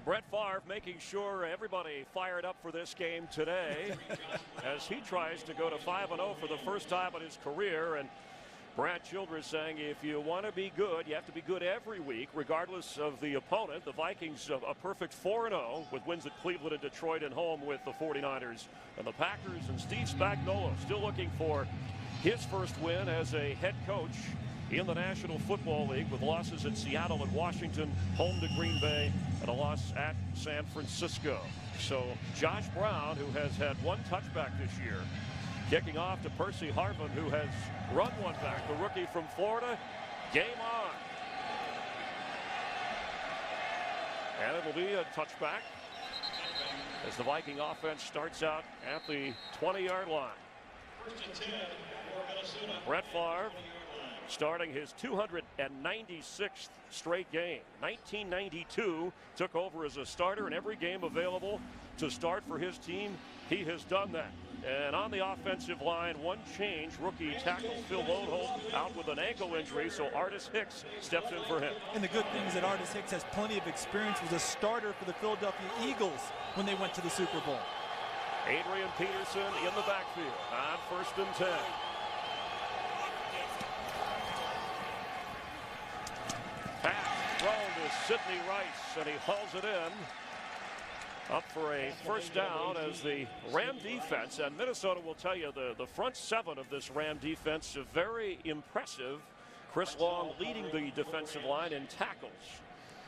Brett Favre making sure everybody fired up for this game today as he tries to go to 5-0 for the first time in his career. And Brad Childress saying if you want to be good, you have to be good every week, regardless of the opponent. The Vikings a perfect 4-0 with wins at Cleveland and Detroit and home with the 49ers and the Packers. And Steve Spagnuolo still looking for his first win as a head coach in the National Football League with losses at Seattle and Washington, home to Green Bay, and a loss at San Francisco. So Josh Brown, who has had one touchback this year, kicking off to Percy Harvin, who has run one back, the rookie from Florida. Game on. And it'll be a touchback as the Viking offense starts out at the 20-yard line. Brett Favre starting his 296th straight game. 1992 took over as a starter in every game available to start for his team. He has done that. And on the offensive line, one change. Rookie tackle Phil Lodeholt out with an ankle injury, so Artis Hicks steps in for him. And the good thing is that Artis Hicks has plenty of experience, was a starter for the Philadelphia Eagles when they went to the Super Bowl. Adrian Peterson in the backfield on 1st and 10. Pass thrown to Sidney Rice, and he hauls it in. Up for a first down as the Ram defense, and Minnesota will tell you the front seven of this Ram defense are very impressive. Chris Long leading the defensive line in tackles.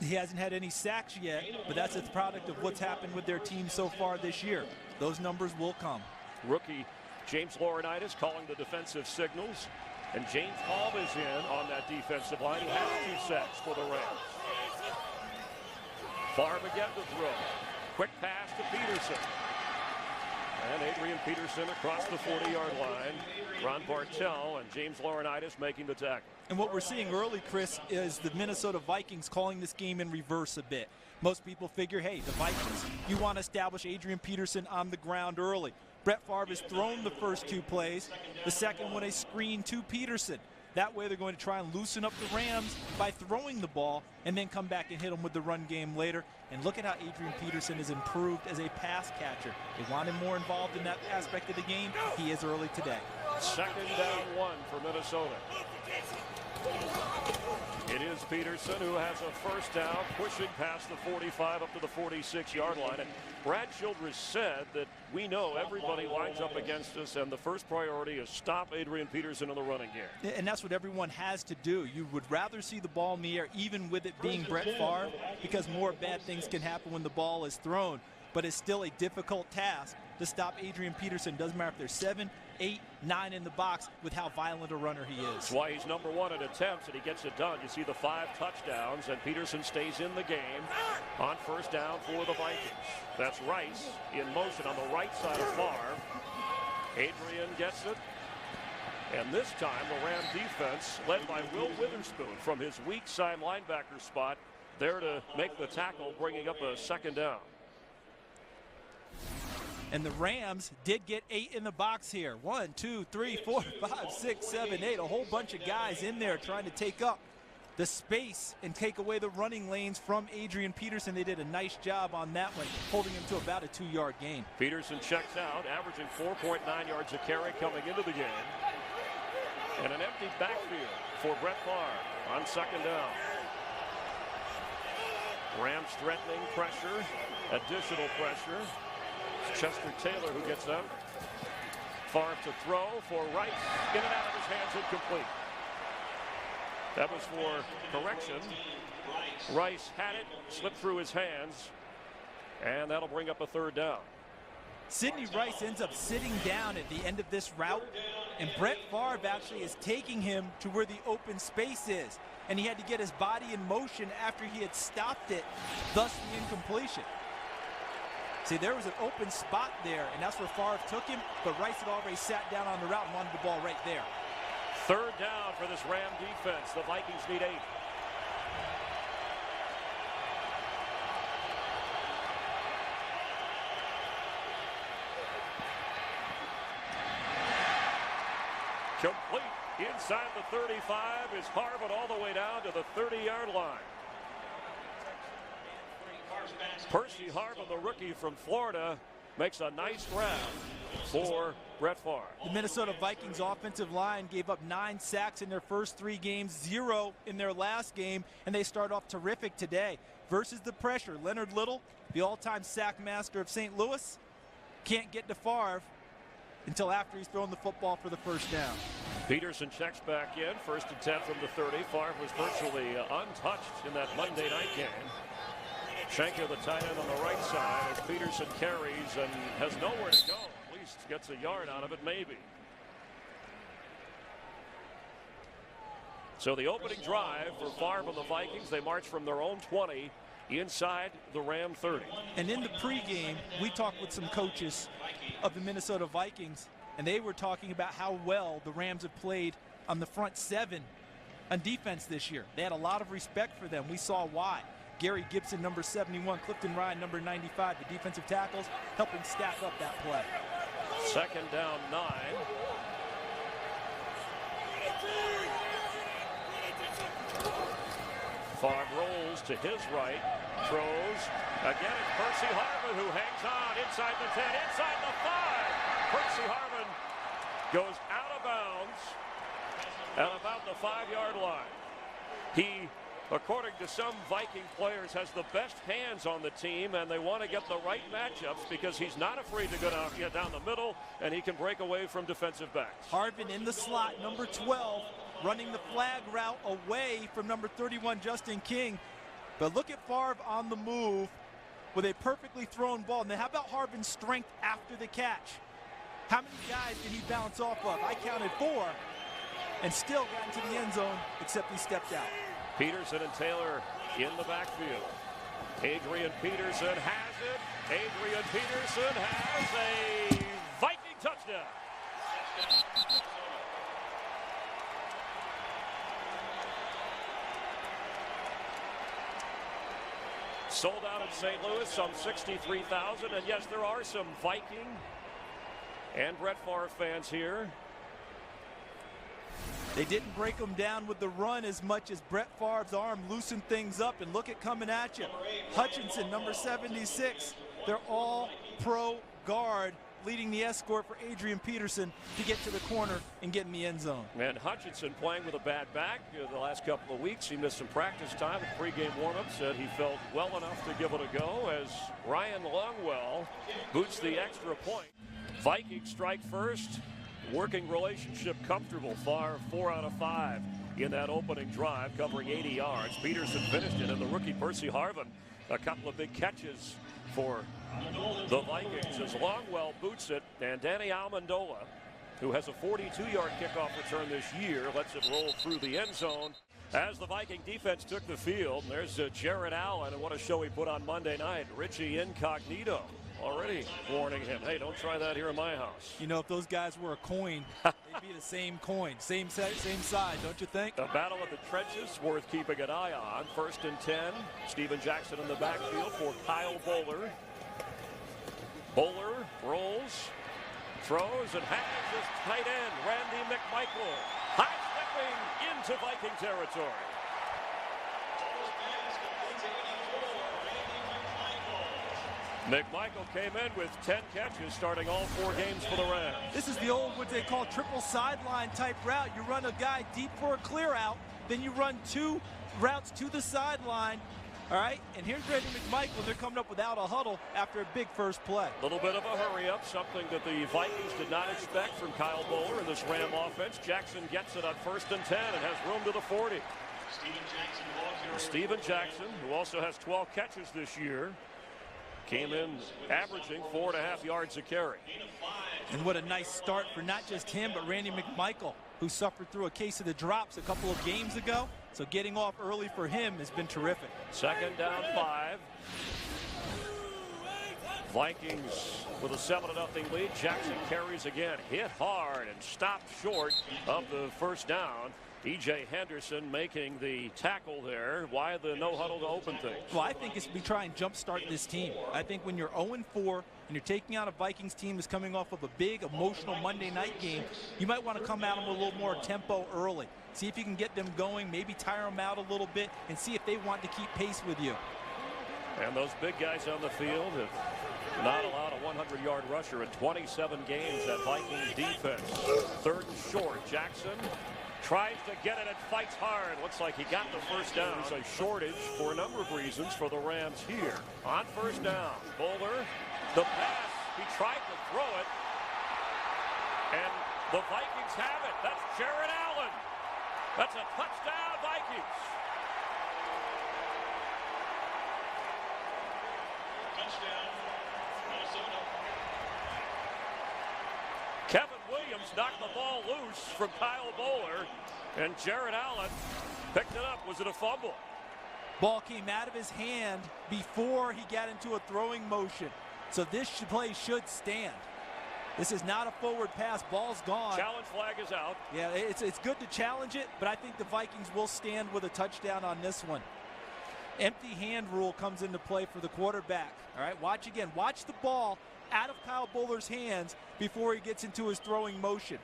He hasn't had any sacks yet, but that's a product of what's happened with their team so far this year. Those numbers will come. Rookie James Laurinaitis calling the defensive signals, and James Hall is in on that defensive line. He has 2 sacks for the Rams. Favre again to throw. Quick pass to Peterson. And Adrian Peterson across the 40-yard line. Ron Bartell and James Laurinaitis making the tackle. And what we're seeing early, Chris, is the Minnesota Vikings calling this game in reverse a bit. Most people figure, hey, the Vikings, you want to establish Adrian Peterson on the ground early. Brett Favre has thrown the first 2 plays. The second one, a screen to Peterson. That way they're going to try and loosen up the Rams by throwing the ball and then come back and hit them with the run game later. And look at how Adrian Peterson has improved as a pass catcher. They want him more involved in that aspect of the game. He is early today. 2nd down 1 for Minnesota. It is Peterson who has a first down, pushing past the 45 up to the 46-yard line. And Brad Childress said that we know everybody lines up against us, and the first priority is stop Adrian Peterson in the running game. And that's what everyone has to do. You would rather see the ball in the air, even with it being Brett Favre, because more bad things can happen when the ball is thrown. But it's still a difficult task to stop Adrian Peterson. Doesn't matter if there's 7, 8, 9 in the box with how violent a runner he is. That's why he's #1 in attempts, and he gets it done. You see the 5 touchdowns, and Peterson stays in the game on first down for the Vikings. That's Rice in motion on the right side of Favre. Adrian gets it. And this time the Ram defense, led by Will Witherspoon from his weak side linebacker spot, there to make the tackle, bringing up a 2nd down. And the Rams did get 8 in the box here. 1, 2, 3, 4, 5, 6, 7, 8. A whole bunch of guys in there trying to take up the space and take away the running lanes from Adrian Peterson. They did a nice job on that one, holding him to about a 2-yard gain. Peterson checks out, averaging 4.9 yards a carry coming into the game. And an empty backfield for Brett Favre on 2nd down. Rams threatening pressure, additional pressure. Chester Taylor who gets up. Favre to throw for Rice. In and out of his hands, incomplete. That was for correction. Rice had it, slipped through his hands, and that'll bring up a 3rd down. Sidney Rice ends up sitting down at the end of this route, and Brett Favre actually is taking him to where the open space is, and he had to get his body in motion after he had stopped it, thus the incompletion. See, there was an open spot there, and that's where Favre took him, but Rice had already sat down on the route and wanted the ball right there. 3rd down for this Ram defense. The Vikings need 8. Complete inside the 35 is Harvin all the way down to the 30-yard line. Percy Harvin, the rookie from Florida, makes a nice grab for Brett Favre. The Minnesota Vikings offensive line gave up 9 sacks in their first 3 games, 0 in their last game, and they start off terrific today. Versus the pressure, Leonard Little, the all-time sack master of St. Louis, can't get to Favre until after he's thrown the football for the first down. Peterson checks back in, 1st and 10 from the 30. Favre was virtually untouched in that Monday night game. Schenker, the tight end on the right side, as Peterson carries and has nowhere to go. At least gets a yard out of it, maybe. So the opening drive for Favre and the Vikings, they march from their own 20 inside the Ram 30. And in the pregame, we talked with some coaches of the Minnesota Vikings, and they were talking about how well the Rams have played on the front 7 on defense this year. They had a lot of respect for them. We saw why. Gary Gibson, number 71, Clifton Ryan, number 95, the defensive tackles, helping stack up that play. 2nd down 9. Favre rolls to his right, throws. Again, it's Percy Harvin who hangs on inside the 10, inside the 5. Percy Harvin goes out of bounds at about the 5-yard line. He, according to some Viking players, has the best hands on the team, and they want to get the right matchups because he's not afraid to go down the middle, and he can break away from defensive backs. Harvin in the slot, number 12, running the flag route away from number 31, Justin King. But look at Favre on the move with a perfectly thrown ball. Now, how about Harvin's strength after the catch? How many guys did he bounce off of? I counted 4, and still got into the end zone, except he stepped out. Peterson and Taylor in the backfield. Adrian Peterson has it. Adrian Peterson has a Viking touchdown. Sold out in St. Louis, some 63,000. And yes, there are some Viking and Brett Favre fans here. They didn't break them down with the run as much as Brett Favre's arm loosened things up. And look at coming at you. Hutchinson, number 76. They're all pro guard, leading the escort for Adrian Peterson to get to the corner and get in the end zone. And Hutchinson playing with a bad back the last couple of weeks. He missed some practice time at pregame warm-up. Said he felt well enough to give it a go as Ryan Longwell boots the extra point. Vikings strike first. Working relationship comfortable. Favre 4 out of 5 in that opening drive, covering 80 yards. Peterson finished it, and the rookie Percy Harvin, a couple of big catches for the Vikings as Longwell boots it, and Danny Amendola, who has a 42-yard kickoff return this year, lets it roll through the end zone. As the Viking defense took the field, there's Jared Allen, and what a show he put on Monday night. Richie Incognito already warning him, hey, don't try that here in my house. You know, if those guys were a coin, they'd be the same coin, same side, don't you think? A battle of the trenches worth keeping an eye on. 1st and 10. Steven Jackson in the backfield for Kyle Bowler. Bowler rolls, throws, and hangs his tight end, Randy McMichael, high-stepping into Viking territory. McMichael came in with 10 catches, starting all 4 games for the Rams. This is the old, what they call triple sideline type route. You run a guy deep for a clear out, then you run 2 routes to the sideline. All right, and here's Randy McMichael. They're coming up without a huddle after a big first play. A little bit of a hurry-up, something that the Vikings did not expect from Kyle Bowler in this Ram offense. Jackson gets it on 1st and 10 and has room to the 40. Steven Jackson, who also has 12 catches this year, came in averaging 4.5 yards a carry. And what a nice start for not just him, but Randy McMichael, who suffered through a case of the drops a couple of games ago. So getting off early for him has been terrific. 2nd down 5. Vikings with a 7-0 lead. Jackson carries again, hit hard and stopped short of the first down. E.J. Henderson making the tackle there. Why the no huddle to open things? Well, I think it's to try and jumpstart this team. I think when you're 0-4 and you're taking out a Vikings team that's coming off of a big emotional Monday night game, you might want to come at them with a little more tempo early. See if you can get them going, maybe tire them out a little bit, and see if they want to keep pace with you. And those big guys on the field have not allowed a 100-yard rusher in 27 games. That Vikings defense. 3rd and short. Jackson tries to get it and fights hard. Looks like he got the first down. There's a shortage for a number of reasons for the Rams here. On 1st down, Bowler, the pass. He tried to throw it. And the Vikings have it. That's Jared Allen. That's a touchdown, Vikings. Touchdown, Minnesota. Kevin Williams knocked the ball loose from Kyle Bowler, and Jared Allen picked it up. Was it a fumble? Ball came out of his hand before he got into a throwing motion. So this play should stand. This is not a forward pass. Ball's gone. Challenge flag is out. Yeah, it's good to challenge it, but I think the Vikings will stand with a touchdown on this one. Empty hand rule comes into play for the quarterback. All right, watch again. Watch the ball out of Kyle Bowler's hands before he gets into his throwing motion.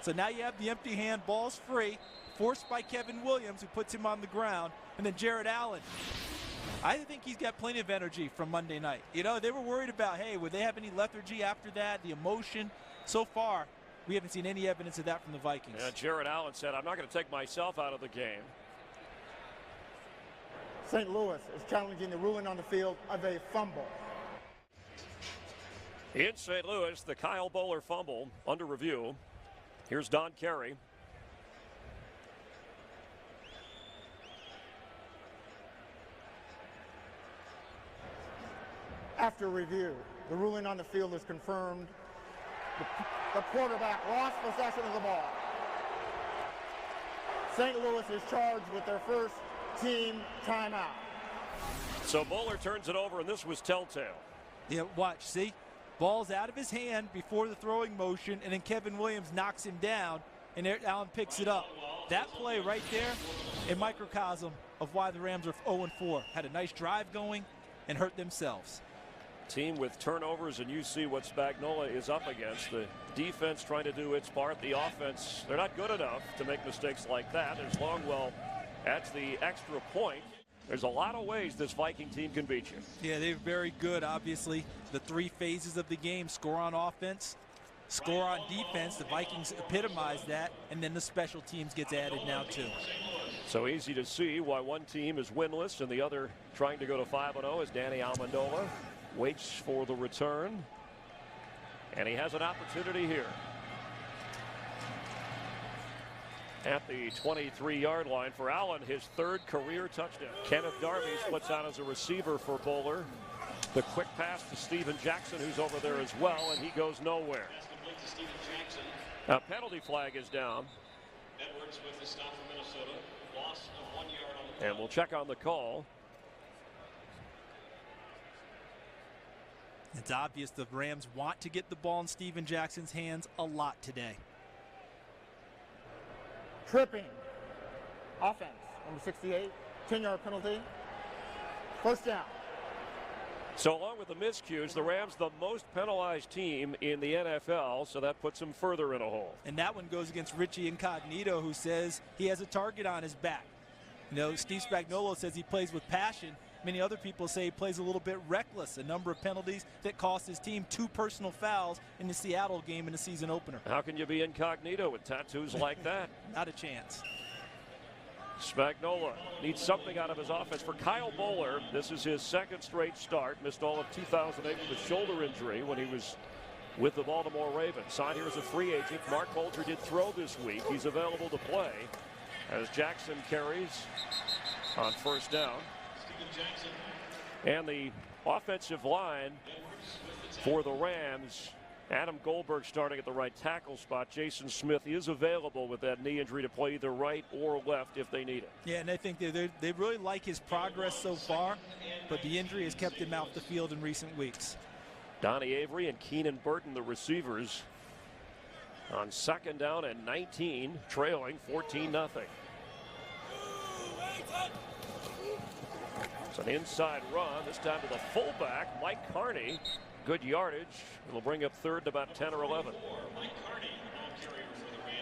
So now you have the empty hand. Ball's free, forced by Kevin Williams, who puts him on the ground, and then Jared Allen. I think he's got plenty of energy from Monday night. You know, they were worried about, hey, would they have any lethargy after that, the emotion. So far, we haven't seen any evidence of that from the Vikings. Yeah, Jared Allen said, I'm not going to take myself out of the game. St. Louis is challenging the ruling on the field of a fumble. In St. Louis, the Kyle Bowler fumble under review. Here's Don Carey. After review, the ruling on the field is confirmed. The quarterback lost possession of the ball. St. Louis is charged with their first team timeout. So Bowler turns it over, and this was telltale. Yeah, watch, see? Ball's out of his hand before the throwing motion, and then Kevin Williams knocks him down, and Allen picks it up. That play right there, a microcosm of why the Rams are 0-4. Had a nice drive going and hurt themselves. Team with turnovers, and you see what Spagnuolo is up against. The defense trying to do its part. The offense, they're not good enough to make mistakes like that. As Longwell adds the extra point. There's a lot of ways this Viking team can beat you. Yeah, they're very good, obviously. The 3 phases of the game: score on offense, score on defense. The Vikings epitomize that, and then the special teams gets added now too. So easy to see why one team is winless and the other trying to go to 5-0 as Danny Amendola waits for the return. And he has an opportunity here. At the 23-yard line for Allen, his 3rd career touchdown. Kenneth Darby splits out as a receiver for Bowler. The quick pass to Steven Jackson, who's over there as well, and he goes nowhere. Now, penalty flag is down. Edwards with the stop for Minnesota. Loss of 1 yard on the play. And we'll check on the call. It's obvious the Rams want to get the ball in Steven Jackson's hands a lot today. Tripping. Offense. Number 68. 10-yard penalty. First down. So along with the miscues, the Rams the most penalized team in the NFL, so that puts them further in a hole. And that one goes against Richie Incognito, who says he has a target on his back. You know, Steve Spagnuolo says he plays with passion. Many other people say he plays a little bit reckless. A number of penalties that cost his team 2 personal fouls in the Seattle game in the season opener. How can you be incognito with tattoos like that? Not a chance. Spagnuolo needs something out of his offense. For Kyle Bowler, this is his 2nd straight start. Missed all of 2008 with a shoulder injury when he was with the Baltimore Ravens. Signed here as a free agent. Mark Bolger did throw this week. He's available to play as Jackson carries on 1st down. And the offensive line for the Rams, Adam Goldberg starting at the right tackle spot. Jason Smith is available with that knee injury to play either right or left if they need it. Yeah, and I think they really like his progress so far, but the injury has kept him off the field in recent weeks. Donnie Avery and Keenan Burton, the receivers, on 2nd down and 19, trailing 14-0. It's an inside run, this time to the fullback, Mike Carney. Good yardage. It'll bring up 3rd to about 10 or 11.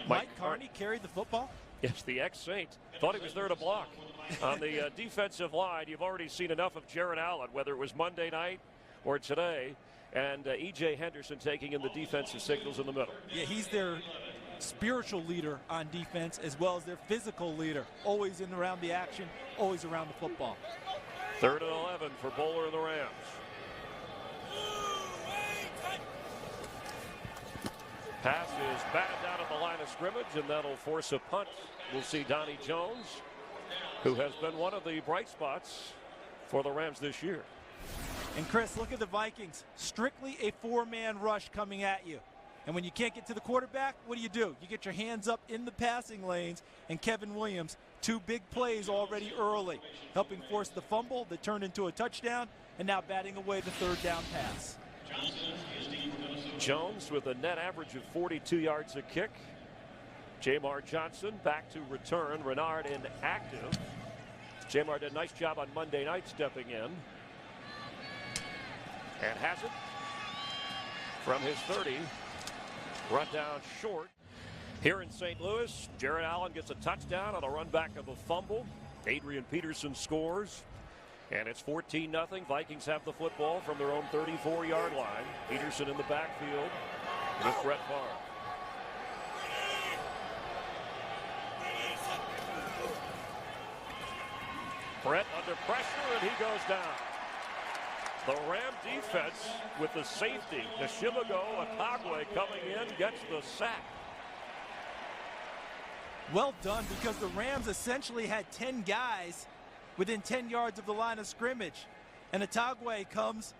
Mike Carney carried the football? Yes, the ex-Saint. Thought he was there to block. On the defensive line, you've already seen enough of Jared Allen, whether it was Monday night or today, and E.J. Henderson taking in the defensive signals in the middle. Yeah, he's their spiritual leader on defense as well as their physical leader. Always in and around the action, always around the football. 3rd and 11 for Bowler and the Rams. Pass is batted down at the line of scrimmage, and that'll force a punt. We'll see Donnie Jones, who has been one of the bright spots for the Rams this year. And Chris, look at the Vikings. Strictly a 4-man rush coming at you. And when you can't get to the quarterback, what do? You get your hands up in the passing lanes, and Kevin Williams, 2 big plays already early, helping force the fumble that turned into a touchdown, and now batting away the 3rd down pass. Jones with a net average of 42 yards a kick. Jamar Johnson back to return. Renard inactive. Jamar did a nice job on Monday night stepping in. And has it from his 30. Run down short. Here in St. Louis, Jared Allen gets a touchdown on a run back of a fumble. Adrian Peterson scores. And it's 14-0. Vikings have the football from their own 34-yard line. Peterson in the backfield with Brett Favre. Brett under pressure, and he goes down. The Ram defense with the safety. Nishimago Atagwe coming in, gets the sack. Well done, because the Rams essentially had 10 guys within 10 yards of the line of scrimmage. And Atagwe comes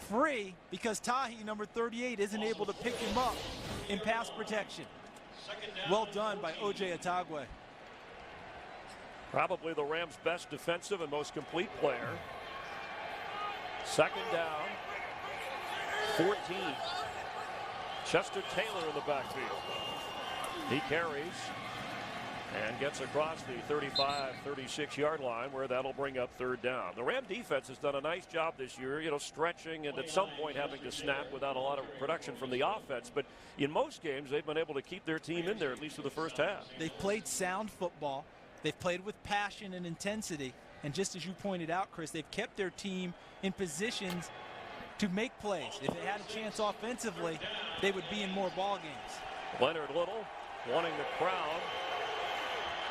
free because Tahi, number 38, isn't able to pick him up in pass protection. Well done by O.J. Atagwe. Probably the Rams' best defensive and most complete player. 2nd down, 14. Chester Taylor in the backfield. He carries and gets across the 35, 36-yard line, where that'll bring up 3rd down. The Ram defense has done a nice job this year, stretching and at some point having to snap without a lot of production from the offense. But in most games, they've been able to keep their team in there, at least for the first half. They've played sound football. They've played with passion and intensity. And just as you pointed out, Chris, they've kept their team in positions to make plays. If they had a chance offensively, they would be in more ball games. Leonard Little wanting the crowd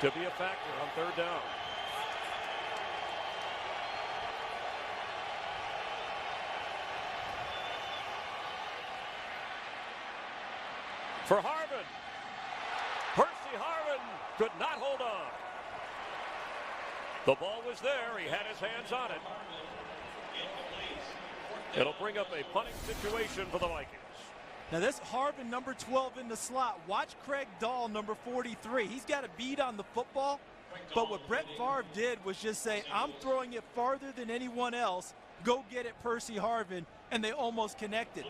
to be a factor on 3rd down. For Harvin. Percy Harvin could not hold on. The ball was there. He had his hands on it. It'll bring up a punting situation for the Vikings. Now this Harvin, number 12 in the slot. Watch Craig Dahl, number 43. He's got a beat on the football, but what Brett Favre did was just say, I'm throwing it farther than anyone else. Go get it, Percy Harvin, and they almost connected.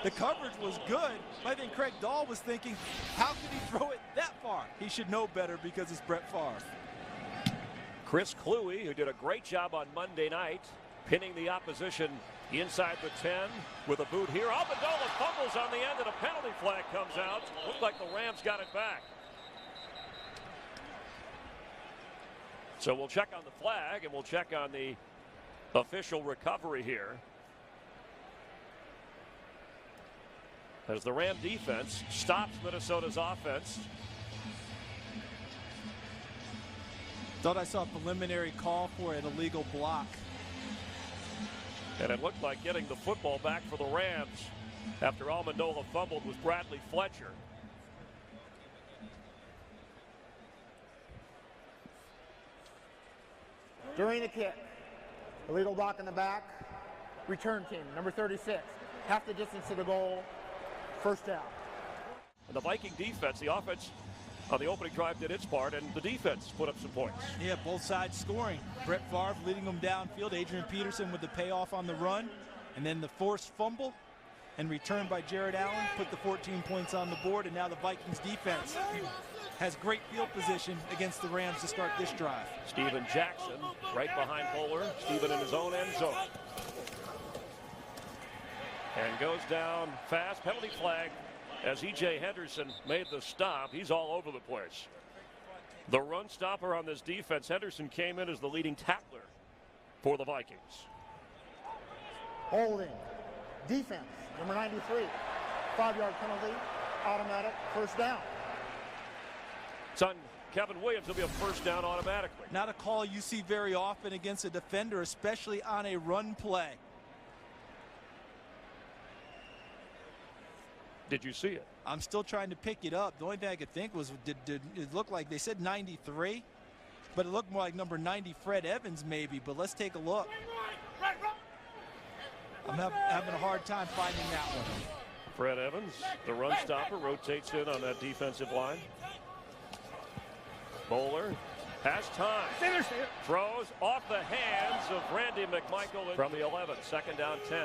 The coverage was good, but I think Craig Dahl was thinking, how could he throw it that far? He should know better because it's Brett Favre. Chris Kluwe, who did a great job on Monday night, pinning the opposition inside the 10 with a boot here. Amendola fumbles on the end, and a penalty flag comes out. Looked like the Rams got it back. So we'll check on the flag, and we'll check on the official recovery here. As the Ram defense stops Minnesota's offense. Thought I saw a preliminary call for an illegal block. And it looked like getting the football back for the Rams after Amendola fumbled was Bradley Fletcher. During the kick, illegal block in the back, return team, number 36, half the distance to the goal, 1st down. And the Viking defense, the offense on the opening drive did its part, and the defense put up some points. Yeah, both sides scoring. Brett Favre leading them downfield. Adrian Peterson with the payoff on the run. And then the forced fumble and return by Jared Allen put the 14 points on the board. And now the Vikings defense has great field position against the Rams to start this drive. Steven Jackson right behind Bowler. Steven in his own end zone. And goes down fast. Penalty flag as E.J. Henderson made the stop. He's all over the place. The run stopper on this defense, Henderson, came in as the leading tackler for the Vikings. Holding. Defense, number 93. 5-yard penalty, automatic, first down. It's on Kevin Williams. Will be a first down automatically. Not a call you see very often against a defender, especially on a run play. Did you see it? I'm still trying to pick it up. The only thing I could think was, did it look like they said 93, but it looked more like number 90, Fred Evans, maybe. But let's take a look. I'm having a hard time finding that one. Fred Evans, the run stopper, rotates in on that defensive line. Bowler has time. Throws off the hands of Randy McMichael from the 11. Second down 10.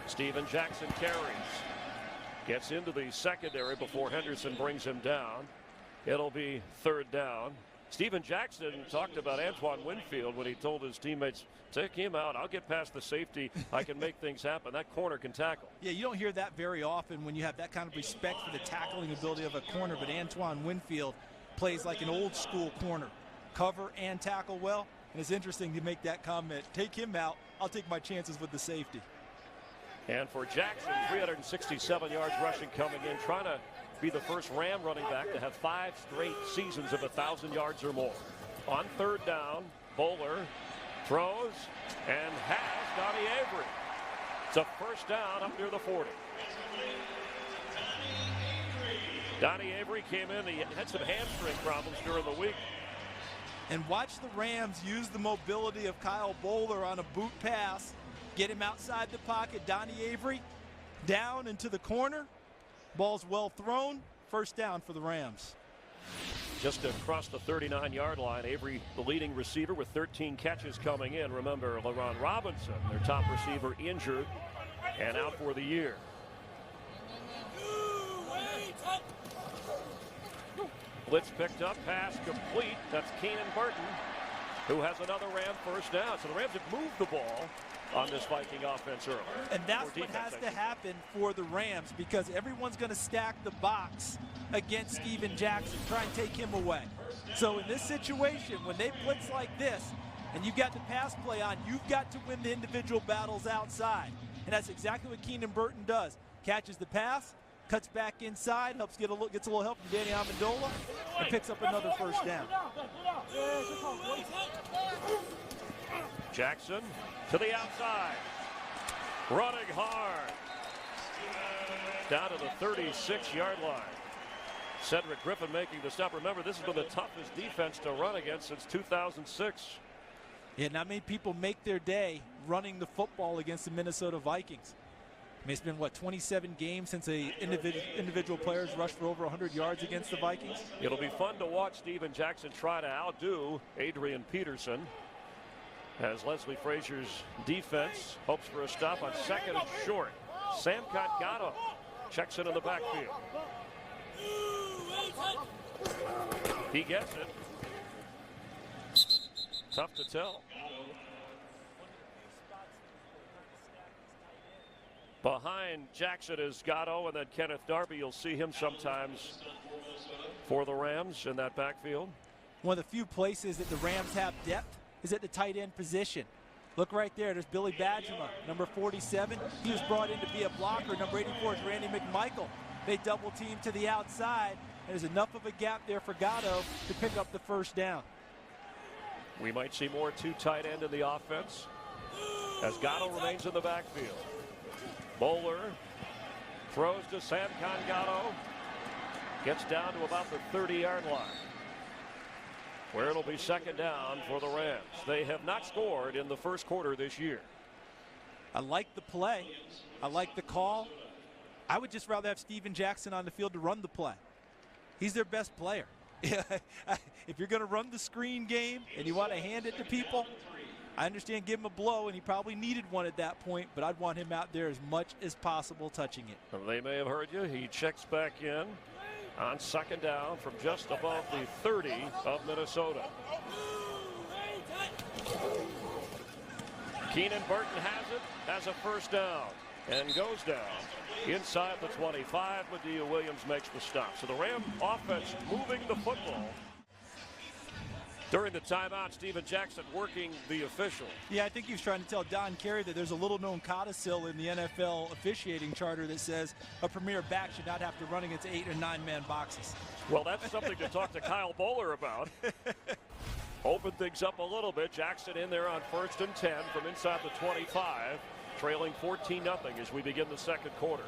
Steven Jackson carries. Gets into the secondary before Henderson brings him down. It'll be third down. Steven Jackson talked about Antoine Winfield when he told his teammates, take him out. I'll get past the safety. I can make things happen. That corner can tackle. Yeah, you don't hear that very often when you have that kind of respect for the tackling ability of a corner, but Antoine Winfield plays like an old school corner. Cover and tackle well, and it's interesting to make that comment. Take him out. I'll take my chances with the safety. And for Jackson, 367 yards rushing coming in, trying to be the first Ram running back to have 5 straight seasons of 1,000 yards or more. On third down, Bowler throws and has Donnie Avery. It's a first down up near the 40. Donnie Avery came in. He had some hamstring problems during the week. And watch the Rams use the mobility of Kyle Bowler on a boot pass. Get him outside the pocket. Donnie Avery down into the corner. Ball's well thrown. First down for the Rams. Just across the 39-yard line, Avery, the leading receiver with 13 catches coming in. Remember, LaRon Robinson, their top receiver, injured and out for the year. Blitz picked up, pass complete. That's Keenan Burton, who has another Ram first down. So the Rams have moved the ball on this Viking offense early. And that's what has to happen for the Rams, because everyone's going to stack the box against Steven Jackson, try and take him away. So in this situation, when they blitz like this, and you've got the pass play on, you've got to win the individual battles outside. And that's exactly what Keenan Burton does. Catches the pass, cuts back inside, gets a little help from Danny Amendola, and picks up another first down. Jackson to the outside, running hard, down to the 36-yard line. Cedric Griffin making the stop. Remember, this has been the toughest defense to run against since 2006. Yeah, not many people make their day running the football against the Minnesota Vikings. I mean, it's been, what, 27 games since a individual players rushed for over 100 yards against the Vikings? It'll be fun to watch Steven Jackson try to outdo Adrian Peterson as Leslie Frazier's defense hopes for a stop on second and short. Sam Gatto checks in the backfield. He gets it. Tough to tell. Behind Jackson is Gatto, and then Kenneth Darby. You'll see him sometimes for the Rams in that backfield. One of the few places that the Rams have depth is at the tight end position. Look right there. There's Billy Badgema, number 47. He was brought in to be a blocker. Number 84 is Randy McMichael. They double team to the outside. There's enough of a gap there for Gatto to pick up the first down. We might see more two tight end in the offense as Gatto remains in the backfield. Bowler throws to Samkon Gatto. Gets down to about the 30-yard line, where it'll be second down for the Rams. They have not scored in the first quarter this year. I like the play. I like the call. I would just rather have Steven Jackson on the field to run the play. He's their best player. If you're going to run the screen game and you want to hand it to people, I understand give him a blow, and he probably needed one at that point, but I'd want him out there as much as possible touching it. Well, they may have heard you. He checks back in on second down from just above the 30 of Minnesota. Keenan Burton has it as a first down. and goes down inside the 25. Medea Williams makes the stop. So the Ram offense moving the football. During the timeout, Steven Jackson working the official. Yeah, I think he was trying to tell Don Carey that there's a little-known codicil in the NFL officiating charter that says a premier back should not have to run against 8- or 9-man boxes. Well, that's something to talk to Kyle Bowler about. Open things up a little bit. Jackson in there on 1st and 10 from inside the 25, trailing 14-0 as we begin the second quarter.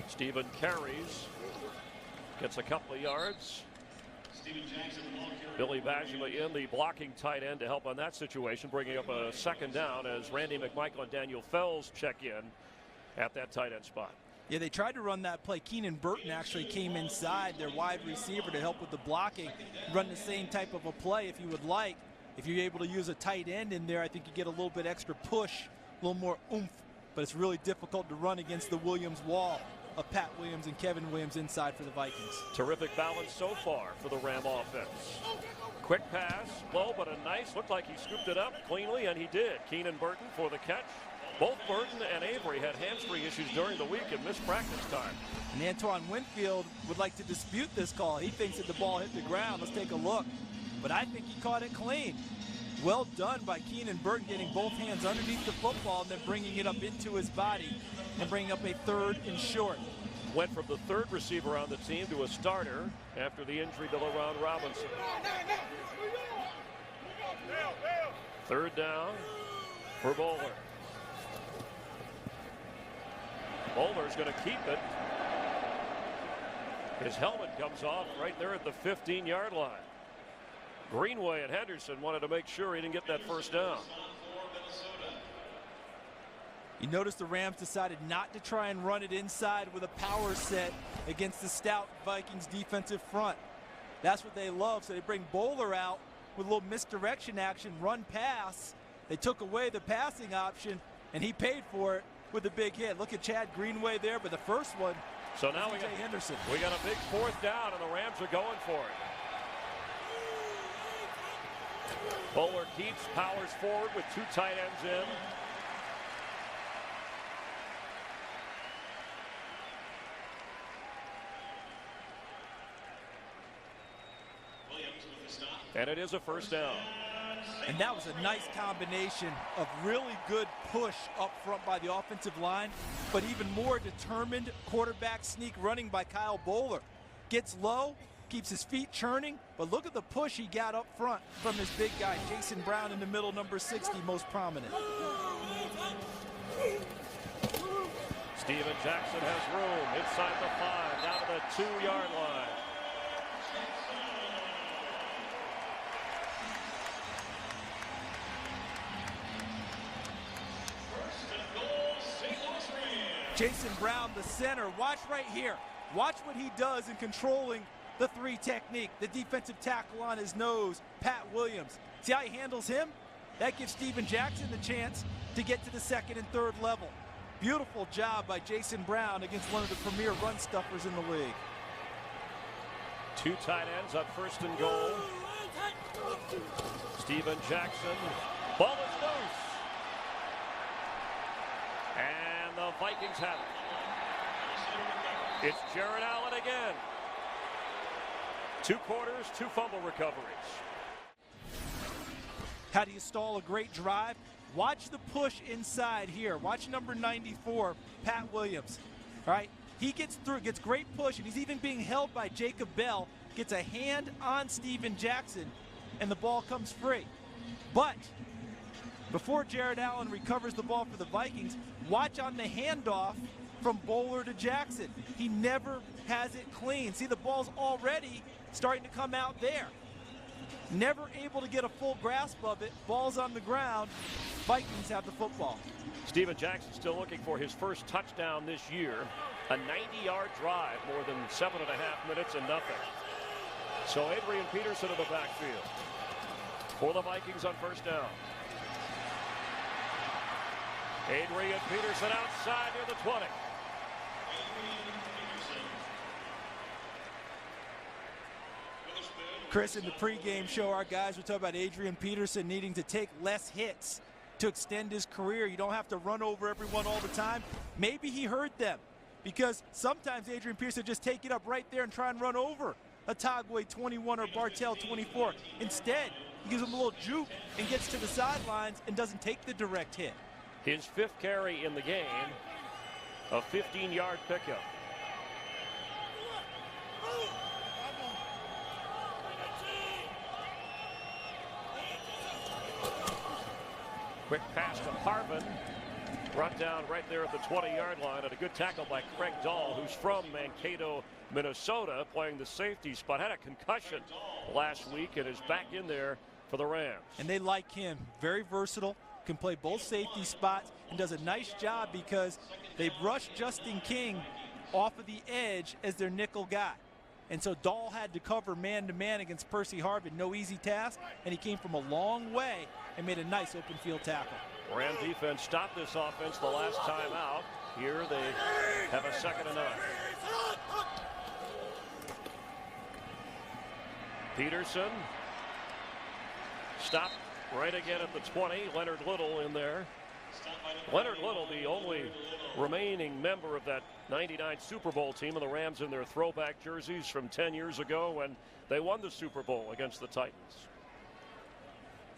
Steven carries, gets a couple of yards. Billy Bajema in, the blocking tight end, to help on that situation, bringing up a second down as Randy McMichael and Daniel Fells check in at that tight end spot. Yeah, they tried to run that play. Keenan Burton actually came inside, their wide receiver, to help with the blocking. Run the same type of a play if you would like. If you're able to use a tight end in there, I think you get a little bit extra push, a little more oomph. But it's really difficult to run against the Williams wall of Pat Williams and Kevin Williams inside for the Vikings. Terrific balance so far for the Ram offense. Quick pass, low, but a nice, looked like he scooped it up cleanly, and he did. Keenan Burton for the catch. Both Burton and Avery had hamstring issues during the week and missed practice time. And Antoine Winfield would like to dispute this call. He thinks that the ball hit the ground. Let's take a look. But I think he caught it clean. Well done by Keenan Burton, getting both hands underneath the football and then bringing it up into his body and bringing up a 3rd and short. Went from the 3rd receiver on the team to a starter after the injury to LaRon Robinson. 3rd down for Bowler. Bowler's going to keep it. His helmet comes off right there at the 15-yard line. Greenway and Henderson wanted to make sure he didn't get that 1st down. You notice the Rams decided not to try and run it inside with a power set against the stout Vikings defensive front. That's what they love, so they bring Bowler out with a little misdirection action, run pass. They took away the passing option, and he paid for it with a big hit. Look at Chad Greenway there, but the first one, so now we got Henderson. We got a big 4th down, and the Rams are going for it. Bowler keeps, powers forward with 2 tight ends in. And it is a 1st down. And that was a nice combination of really good push up front by the offensive line, but even more determined quarterback sneak running by Kyle Bowler. Gets low, keeps his feet churning, but look at the push he got up front from his big guy, Jason Brown, in the middle, number 60, most prominent. Steven Jackson has room inside the 5, down to the 2-yard line. Jason Brown, the center. Watch right here. Watch what he does in controlling the 3 technique. The defensive tackle on his nose, Pat Williams. See how he handles him? That gives Steven Jackson the chance to get to the 2nd and 3rd level. Beautiful job by Jason Brown against one of the premier run stuffers in the league. 2 tight ends on 1st and goal. Steven Jackson. Ball is loose. And the Vikings have it. It's Jared Allen again. 2 quarters, 2 fumble recoveries. How do you stall a great drive? Watch the push inside here. Watch number 94, Pat Williams. All right, he gets through, gets great push, and he's even being held by Jacob Bell. Gets a hand on Steven Jackson, and the ball comes free. But before Jared Allen recovers the ball for the Vikings, watch on the handoff from Bowler to Jackson. He never has it clean. See, the ball's already starting to come out there. Never able to get a full grasp of it. Ball's on the ground. Vikings have the football. Steven Jackson still looking for his first touchdown this year. A 90-yard drive, more than 7.5 minutes and nothing. So Adrian Peterson in the backfield for the Vikings on 1st down. Adrian Peterson outside near the 20. Chris, in the pregame show, our guys were talking about Adrian Peterson needing to take less hits to extend his career. You don't have to run over everyone all the time. Maybe he heard them, because sometimes Adrian Pierce would just take it up right there and try and run over a Tagway 21 or Bartell 24. Instead, he gives him a little juke and gets to the sidelines and doesn't take the direct hit. His 5th carry in the game, a 15-yard pickup. Quick pass to Harvin. Brought down right there at the 20-yard line, and a good tackle by Craig Dahl, who's from Mankato, Minnesota, playing the safety spot. Had a concussion last week and is back in there for the Rams. And they like him. Very versatile, can play both safety spots, and does a nice job because they rush Justin King off of the edge as their nickel guy. And so Dahl had to cover man-to-man against Percy Harvin. No easy task, and he came from a long way and made a nice open field tackle. Ram defense stopped this offense the last time out. Here they have a 2nd and 9. Peterson stopped right again at the 20. Leonard Little in there. Leonard Little, the only remaining member of that 99 Super Bowl team, and the Rams in their throwback jerseys from 10 years ago when they won the Super Bowl against the Titans.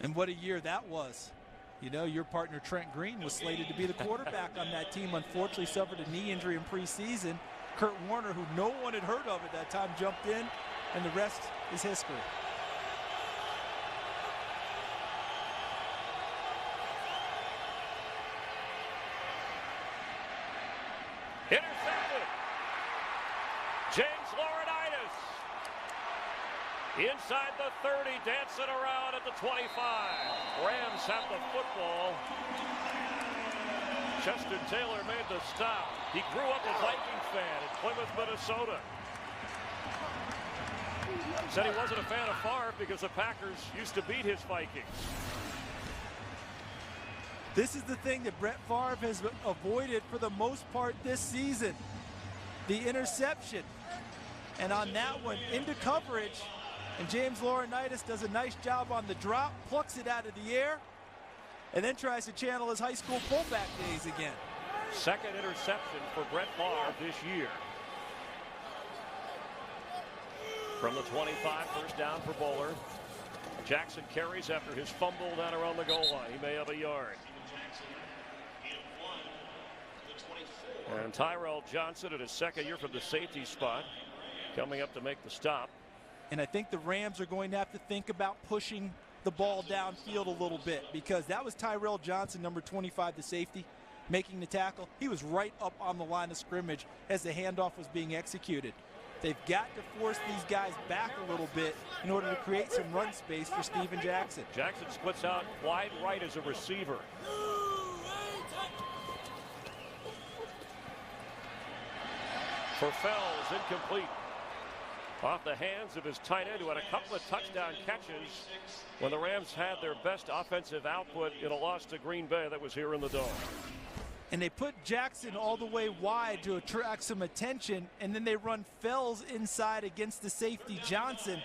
And what a year that was. You know, your partner Trent Green was slated to be the quarterback on that team. Unfortunately suffered a knee injury in preseason. Kurt Warner, who no one had heard of at that time, jumped in, and the rest is history. Intercepted. James Laurinaitis inside the 30, dancing around at the 25. Rams have the football. Justin Taylor made the stop. He grew up a Viking fan in Plymouth, Minnesota. Said he wasn't a fan of Favre because the Packers used to beat his Vikings. This is the thing that Brett Favre has avoided for the most part this season. The interception. And on that one, into coverage. And James Laurinaitis does a nice job on the drop, plucks it out of the air, and then tries to channel his high school pullback days again. 2nd interception for Brett Favre this year. From the 25, 1st down for Bowler. Jackson carries after his fumble down around the goal line. He may have a yard. And Tyrell Johnson in his 2nd year from the safety spot, coming up to make the stop. And I think the Rams are going to have to think about pushing the ball downfield a little bit, because that was Tyrell Johnson, number 25, the safety, making the tackle. He was right up on the line of scrimmage as the handoff was being executed. They've got to force these guys back a little bit in order to create some run space for Steven Jackson. Jackson splits out wide right as a receiver. For Fells, incomplete. Off the hands of his tight end, who had a couple of touchdown catches when the Rams had their best offensive output in a loss to Green Bay that was here in the Dome. And they put Jackson all the way wide to attract some attention, and then they run Fells inside against the safety Johnson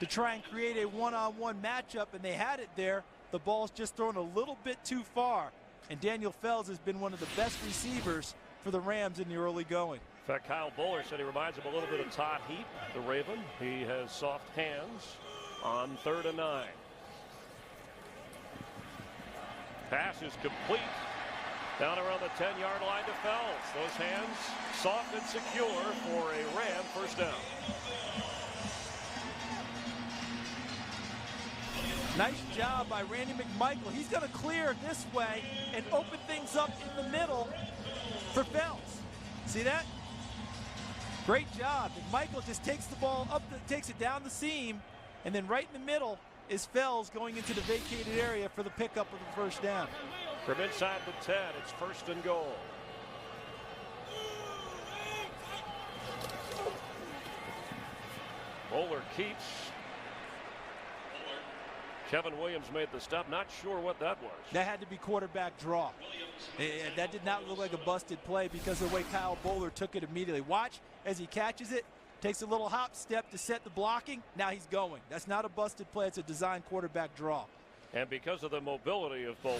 to try and create a one-on-one matchup, and they had it there. The ball's just thrown a little bit too far, and Daniel Fells has been one of the best receivers for the Rams in the early going. In fact, Kyle Bowler said he reminds him a little bit of Todd Heap, the Raven. He has soft hands on 3rd and 9. Pass is complete. Down around the 10-yard line to Fells. Those hands soft and secure for a Ram 1st down. Nice job by Randy McMichael. He's going to clear this way and open things up in the middle for Fells. See that? Great job. McMichael just takes the ball up, takes it down the seam, and then right in the middle is Fells going into the vacated area for the pickup of the 1st down. From inside the 10, it's 1st and goal. Bowler keeps. Kevin Williams made the stop. Not sure what that was. That had to be quarterback draw. That did not look like a busted play because of the way Kyle Bowler took it immediately. Watch as he catches it, takes a little hop step to set the blocking. Now he's going. That's not a busted play. It's a designed quarterback draw. And because of the mobility of Bowler,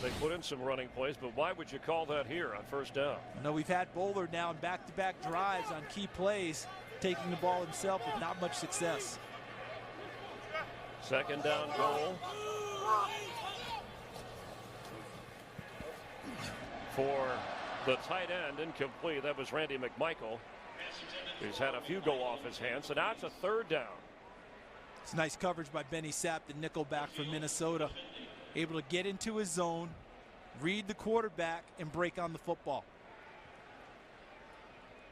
they put in some running plays, but why would you call that here on first down? No, we've had Bowler now in back-to-back drives on key plays, taking the ball himself with not much success. Second down goal for the tight end, incomplete. That was Randy McMichael, who's had a few go off his hands. So now it's a third down. It's nice coverage by Benny Sapp, the nickelback from Minnesota. Able to get into his zone, read the quarterback, and break on the football.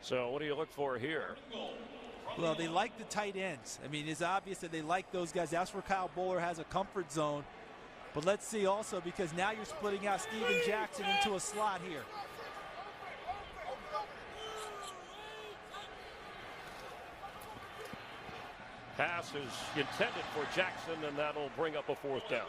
So what do you look for here? Well, they like the tight ends. I mean, it's obvious that they like those guys. That's where Kyle Bowler has a comfort zone. But let's see also, because now you're splitting out Steven Jackson into a slot here. Pass is intended for Jackson, and that'll bring up a fourth down.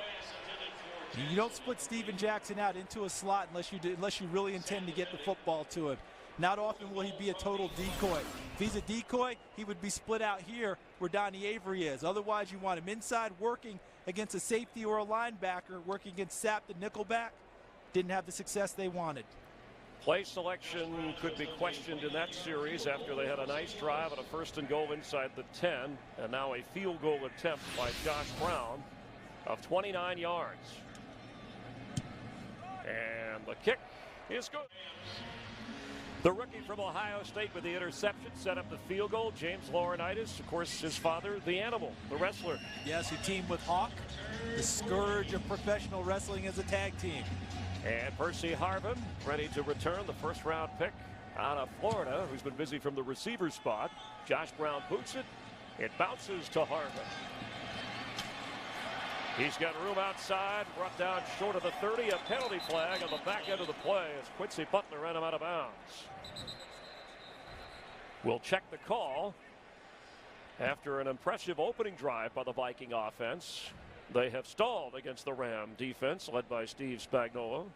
You don't split Steven Jackson out into a slot unless you really intend to get the football to him. Not often will he be a total decoy. If he's a decoy, he would be split out here where Donnie Avery is. Otherwise, you want him inside working against a safety or a linebacker, working against Sapp, the nickelback. Didn't have the success they wanted. Play selection could be questioned in that series after they had a nice drive and a first and goal inside the 10, and now a field goal attempt by Josh Brown of 29 yards. And the kick is good. The rookie from Ohio State with the interception set up the field goal. James Laurinaitis, of course, his father, the Animal, the wrestler. Yes, who teamed with Hawk, the scourge of professional wrestling as a tag team. And Percy Harvin ready to return, the first-round pick out of Florida, who's been busy from the receiver spot. Josh Brown boots it. It bounces to Harvin. He's got room outside, brought down short of the 30. A penalty flag on the back end of the play as Quincy Butler ran him out of bounds. We'll check the call. After an impressive opening drive by the Viking offense, they have stalled against the Ram defense led by Steve Spagnuolo.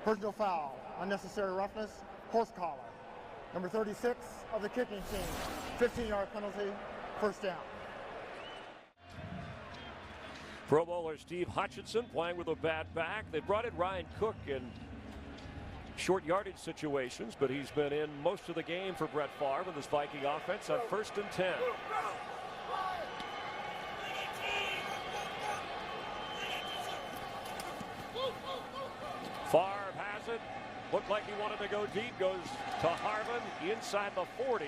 Personal foul, unnecessary roughness, horse collar. Number 36 of the kicking team, 15-yard penalty, first down. Pro Bowler Steve Hutchinson playing with a bad back. They brought in Ryan Cook in short yardage situations, but he's been in most of the game for Brett Favre with this Viking offense on 1st and 10. Favre has it. Looked like he wanted to go deep. Goes to Harvin inside the 40.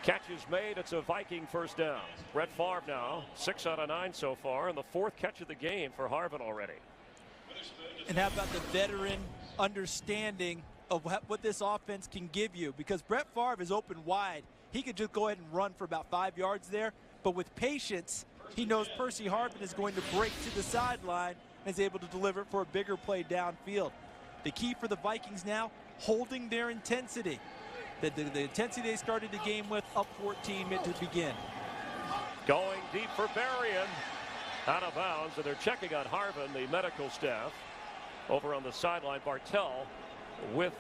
Catch is made. It's a Viking first down. Brett Favre now 6 out of 9 so far, and the 4th catch of the game for Harvin already. And how about the veteran understanding of what this offense can give you? Because Brett Favre is open wide. He could just go ahead and run for about 5 yards there, but with patience, he knows Percy Harvin is going to break to the sideline and is able to deliver it for a bigger play downfield. The key for the Vikings now, holding their intensity. The intensity they started the game with, up 14 to begin. Going deep for Berrien. Out of bounds, and they're checking on Harvin, the medical staff. Over on the sideline, Bartell with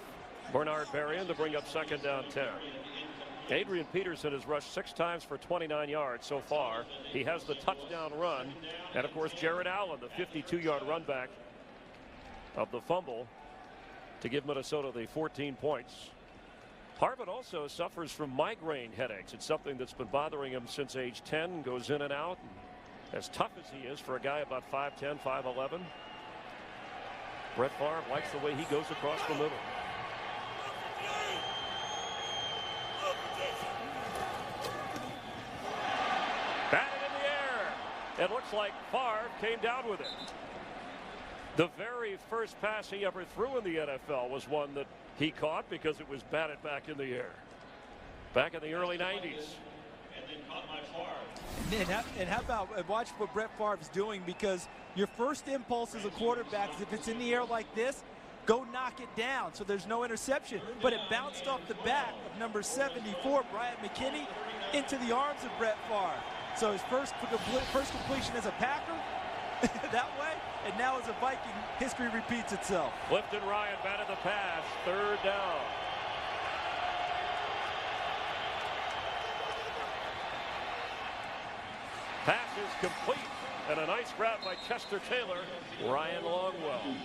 Bernard Berrien to bring up 2nd down 10. Adrian Peterson has rushed 6 times for 29 yards so far. He has the touchdown run. And, of course, Jared Allen, the 52-yard run back of the fumble to give Minnesota the 14 points. Harvin also suffers from migraine headaches. It's something that's been bothering him since age 10, goes in and out. As tough as he is for a guy about 5'10", 5'11", Brett Favre likes the way he goes across the middle. Batted in the air. It looks like Favre came down with it. The very first pass he ever threw in the NFL was one that he caught because it was batted back in the air. Back in the early 90s. And how about watch what Brett Favre's doing, because your first impulse as a quarterback is if it's in the air like this, go knock it down so there's no interception. But it bounced off the back of number 74, Bryant McKinney, into the arms of Brett Favre. So his first completion as a Packer that way, and now as a Viking, history repeats itself. Clifton Ryan batted the pass, 3rd down. Pass complete. And a nice grab by Chester Taylor, Ryan Longwell.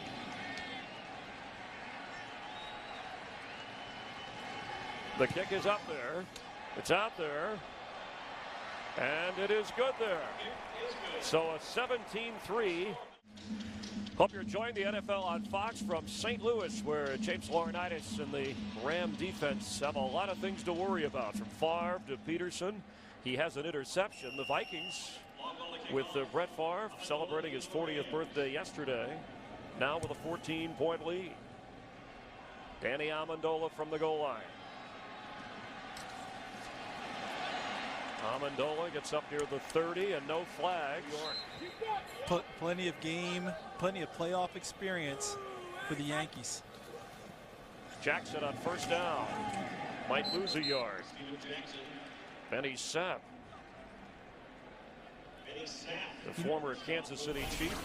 The kick is up there. It's out there. And it is good there. So a 17-3. Hope you're enjoying the NFL on Fox from St. Louis, where James Laurinaitis and the Ram defense have a lot of things to worry about. From Favre to Peterson, he has an interception. The Vikings, with Brett Favre celebrating his 40th birthday yesterday, now with a 14-point lead. Danny Amendola from the goal line. Amendola gets up near the 30 and no flags. Plenty of playoff experience for the Yankees. Jackson on first down. Might lose a yard. Benny Sapp, the former Kansas City Chief.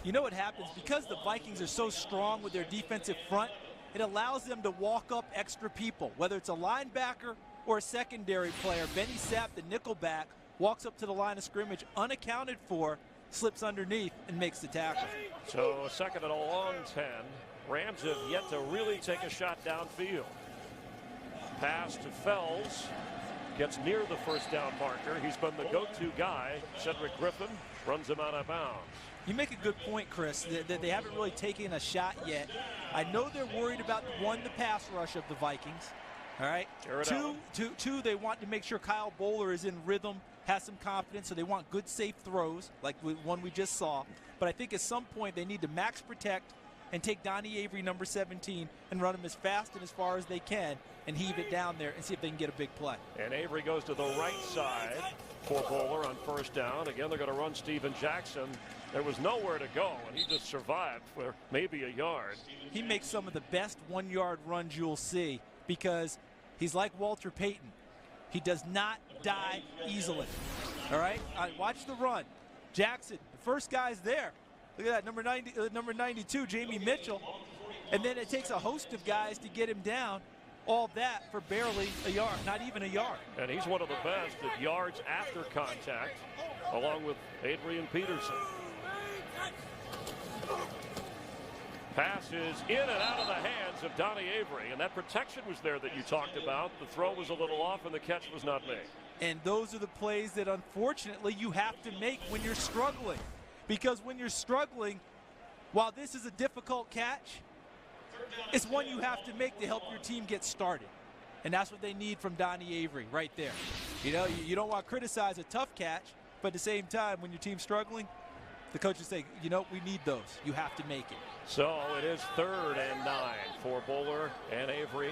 You know what happens? Because the Vikings are so strong with their defensive front, it allows them to walk up extra people, whether it's a linebacker or a secondary player. Benny Sapp, the nickelback, walks up to the line of scrimmage unaccounted for, slips underneath, and makes the tackle. So a second and a long 10. Rams have yet to really take a shot downfield. Pass to Fells. Gets near the first down marker. He's been the go-to guy. Cedric Griffin runs him out of bounds. You make a good point, Chris, that they haven't really taken a shot yet. I know they're worried about the pass rush of the Vikings. All right. Two, they want to make sure Kyle Bowler is in rhythm, has some confidence, so they want good, safe throws like one we just saw. But I think at some point they need to max protect and take Donnie Avery, number 17, and run him as fast and as far as they can and heave it down there and see if they can get a big play. And Avery goes to the right side for Bowler on first down. Again, they're going to run Steven Jackson. There was nowhere to go, and he just survived for maybe a yard. He makes some of the best one-yard runs you'll see because he's like Walter Payton. He does not die easily. All right? Watch the run. Jackson, the first guy's there. Look at that, number 92, Jamie Mitchell. And then it takes a host of guys to get him down. All that for barely a yard, not even a yard. And he's one of the best at yards after contact, along with Adrian Peterson. Pass is in and out of the hands of Donnie Avery, and that protection was there that you talked about. The throw was a little off, and the catch was not made. And those are the plays that, unfortunately, you have to make when you're struggling. Because when you're struggling, while this is a difficult catch, it's one you have to make to help your team get started. And that's what they need from Donnie Avery right there. You know, you don't want to criticize a tough catch, but at the same time, when your team's struggling, the coaches say, you know, we need those. You have to make it. So it is 3rd and 9 for Bowler and Avery.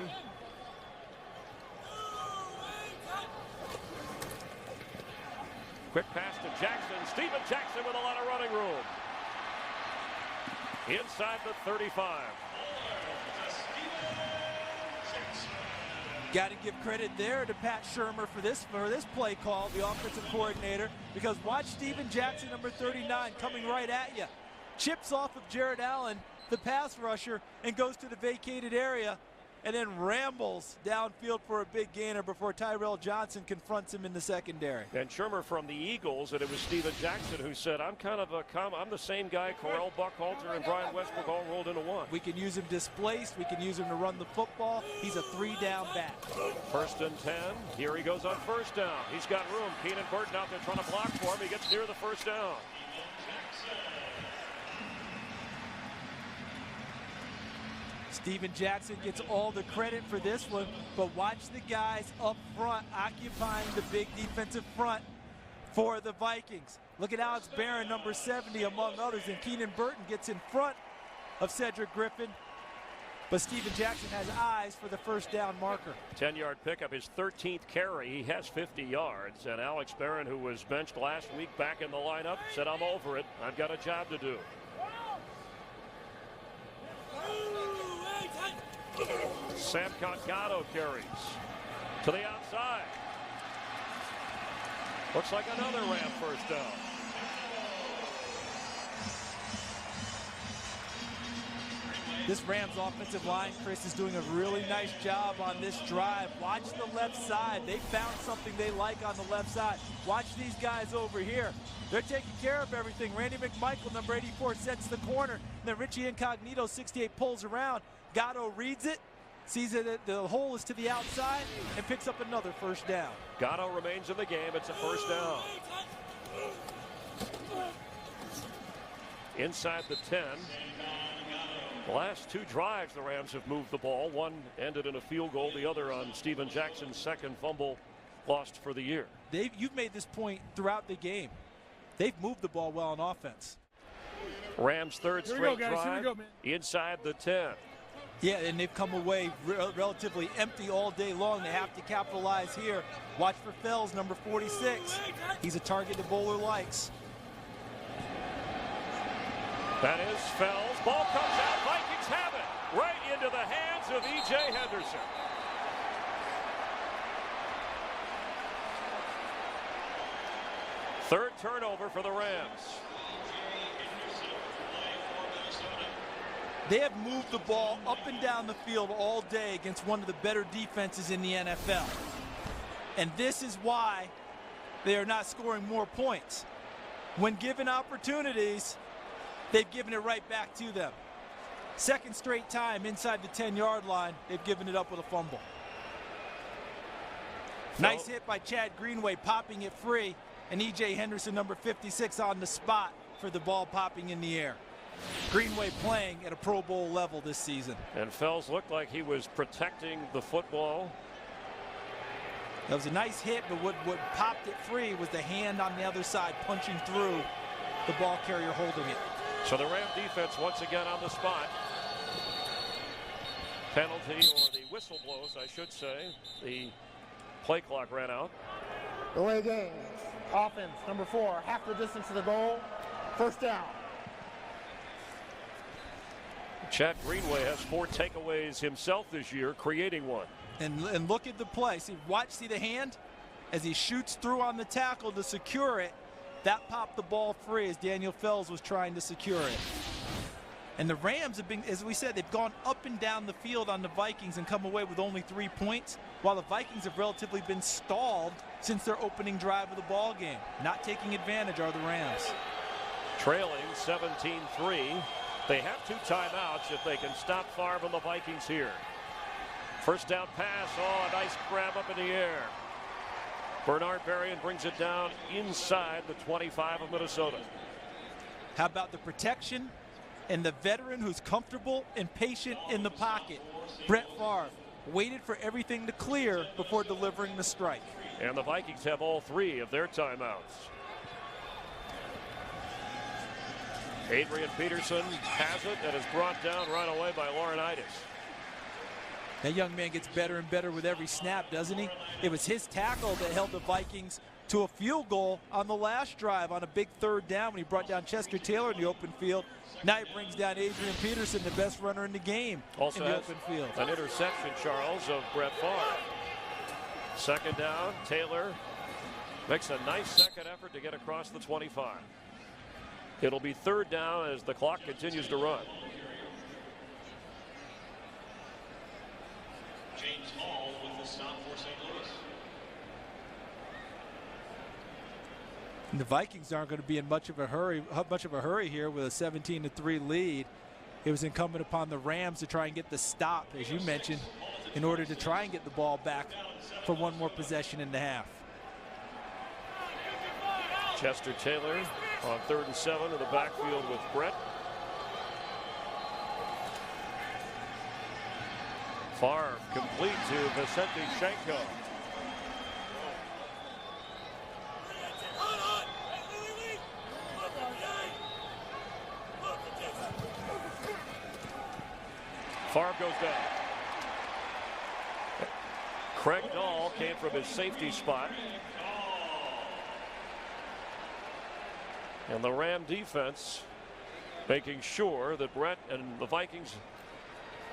Quick pass to Jackson. Steven Jackson with a lot of running room. Inside the 35. Got to give credit there to Pat Shurmur for this play call, the offensive coordinator, because watch Steven Jackson, number 39, coming right at you. Chips off of Jared Allen, the pass rusher, and goes to the vacated area, and then rambles downfield for a big gainer before Tyrell Johnson confronts him in the secondary. And Shurmur from the Eagles, and it was Steven Jackson who said, I'm the same guy, Correll Buckhalter and Brian Westbrook all rolled into one. We can use him displaced. We can use him to run the football. He's a 3-down back. 1st and 10. Here he goes on first down. He's got room. Keenan Burton out there trying to block for him. He gets near the first down. Steven Jackson gets all the credit for this one, but watch the guys up front occupying the big defensive front for the Vikings. Look at Alex Barron, number 70, among others, and Keenan Burton gets in front of Cedric Griffin, but Steven Jackson has eyes for the first down marker. 10-yard pickup, his 13th carry. He has 50 yards, and Alex Barron, who was benched last week, back in the lineup, said, I'm over it. I've got a job to do. Sam Concano carries to the outside. Looks like another Ram first down. This Rams offensive line, Chris, is doing a really nice job on this drive. Watch the left side. They found something they like on the left side. Watch these guys over here. They're taking care of everything. Randy McMichael, number 84, sets the corner. Then Richie Incognito, 68, pulls around. Gatto reads it, sees that the hole is to the outside, and picks up another first down. Gatto remains in the game. It's a first down. Inside the 10. The last two drives, the Rams have moved the ball. One ended in a field goal, the other on Steven Jackson's second fumble lost for the year. You've made this point throughout the game. They've moved the ball well on offense. Rams' third straight drive inside the 10. Yeah, and they've come away relatively empty all day long. They have to capitalize here. Watch for Fells, number 46. He's a target the bowler likes. That is Fells. Ball comes out. Vikings have it right into the hands of E.J. Henderson. Third turnover for the Rams. They have moved the ball up and down the field all day against one of the better defenses in the NFL. And this is why they are not scoring more points. When given opportunities, they've given it right back to them. Second straight time inside the 10-yard line, they've given it up with a fumble. Nice hit by Chad Greenway, popping it free, and E.J. Henderson, number 56, on the spot for the ball popping in the air. Greenway playing at a Pro Bowl level this season. And Fells looked like he was protecting the football. That was a nice hit, but what popped it free was the hand on the other side punching through the ball carrier holding it. So the Ram defense once again on the spot. Penalty, or the whistle blows, I should say. The play clock ran out. Delay game. Offense, number 4, half the distance to the goal. First down. Chad Greenway has 4 takeaways himself this year, creating one. And look at the play. See the hand? As he shoots through on the tackle to secure it, that popped the ball free as Daniel Fells was trying to secure it. And the Rams have been, as we said, they've gone up and down the field on the Vikings and come away with only 3 points, while the Vikings have relatively been stalled since their opening drive of the ball game. Not taking advantage are the Rams. Trailing 17-3. They have 2 timeouts if they can stop Favre and the Vikings here. First down pass. Oh, a nice grab up in the air. Bernard Berrien brings it down inside the 25 of Minnesota. How about the protection and the veteran who's comfortable and patient in the pocket? Brett Favre waited for everything to clear before delivering the strike. And the Vikings have all 3 of their timeouts. Adrian Peterson has it and is brought down right away by Laurinaitis. That young man gets better and better with every snap, doesn't he? It was his tackle that held the Vikings to a field goal on the last drive on a big third down when he brought down Chester Taylor in the open field. Now he brings down Adrian Peterson, the best runner in the game, also in the open field. An interception, Charles, of Brett Favre. Second down, Taylor makes a nice second effort to get across the 25. It'll be third down as the clock continues to run. James Hall with the stop for St. Louis. And the Vikings aren't going to be in much of a hurry here with a 17-3 lead. It was incumbent upon the Rams to try and get the stop, as you mentioned, in order to try and get the ball back for one more possession in the half. Chester Taylor on 3rd and 7 in the backfield with Brett. Favre complete to Vicente Shenko. Favre goes down. Craig Dahl came from his safety spot. And the Ram defense making sure that Brett and the Vikings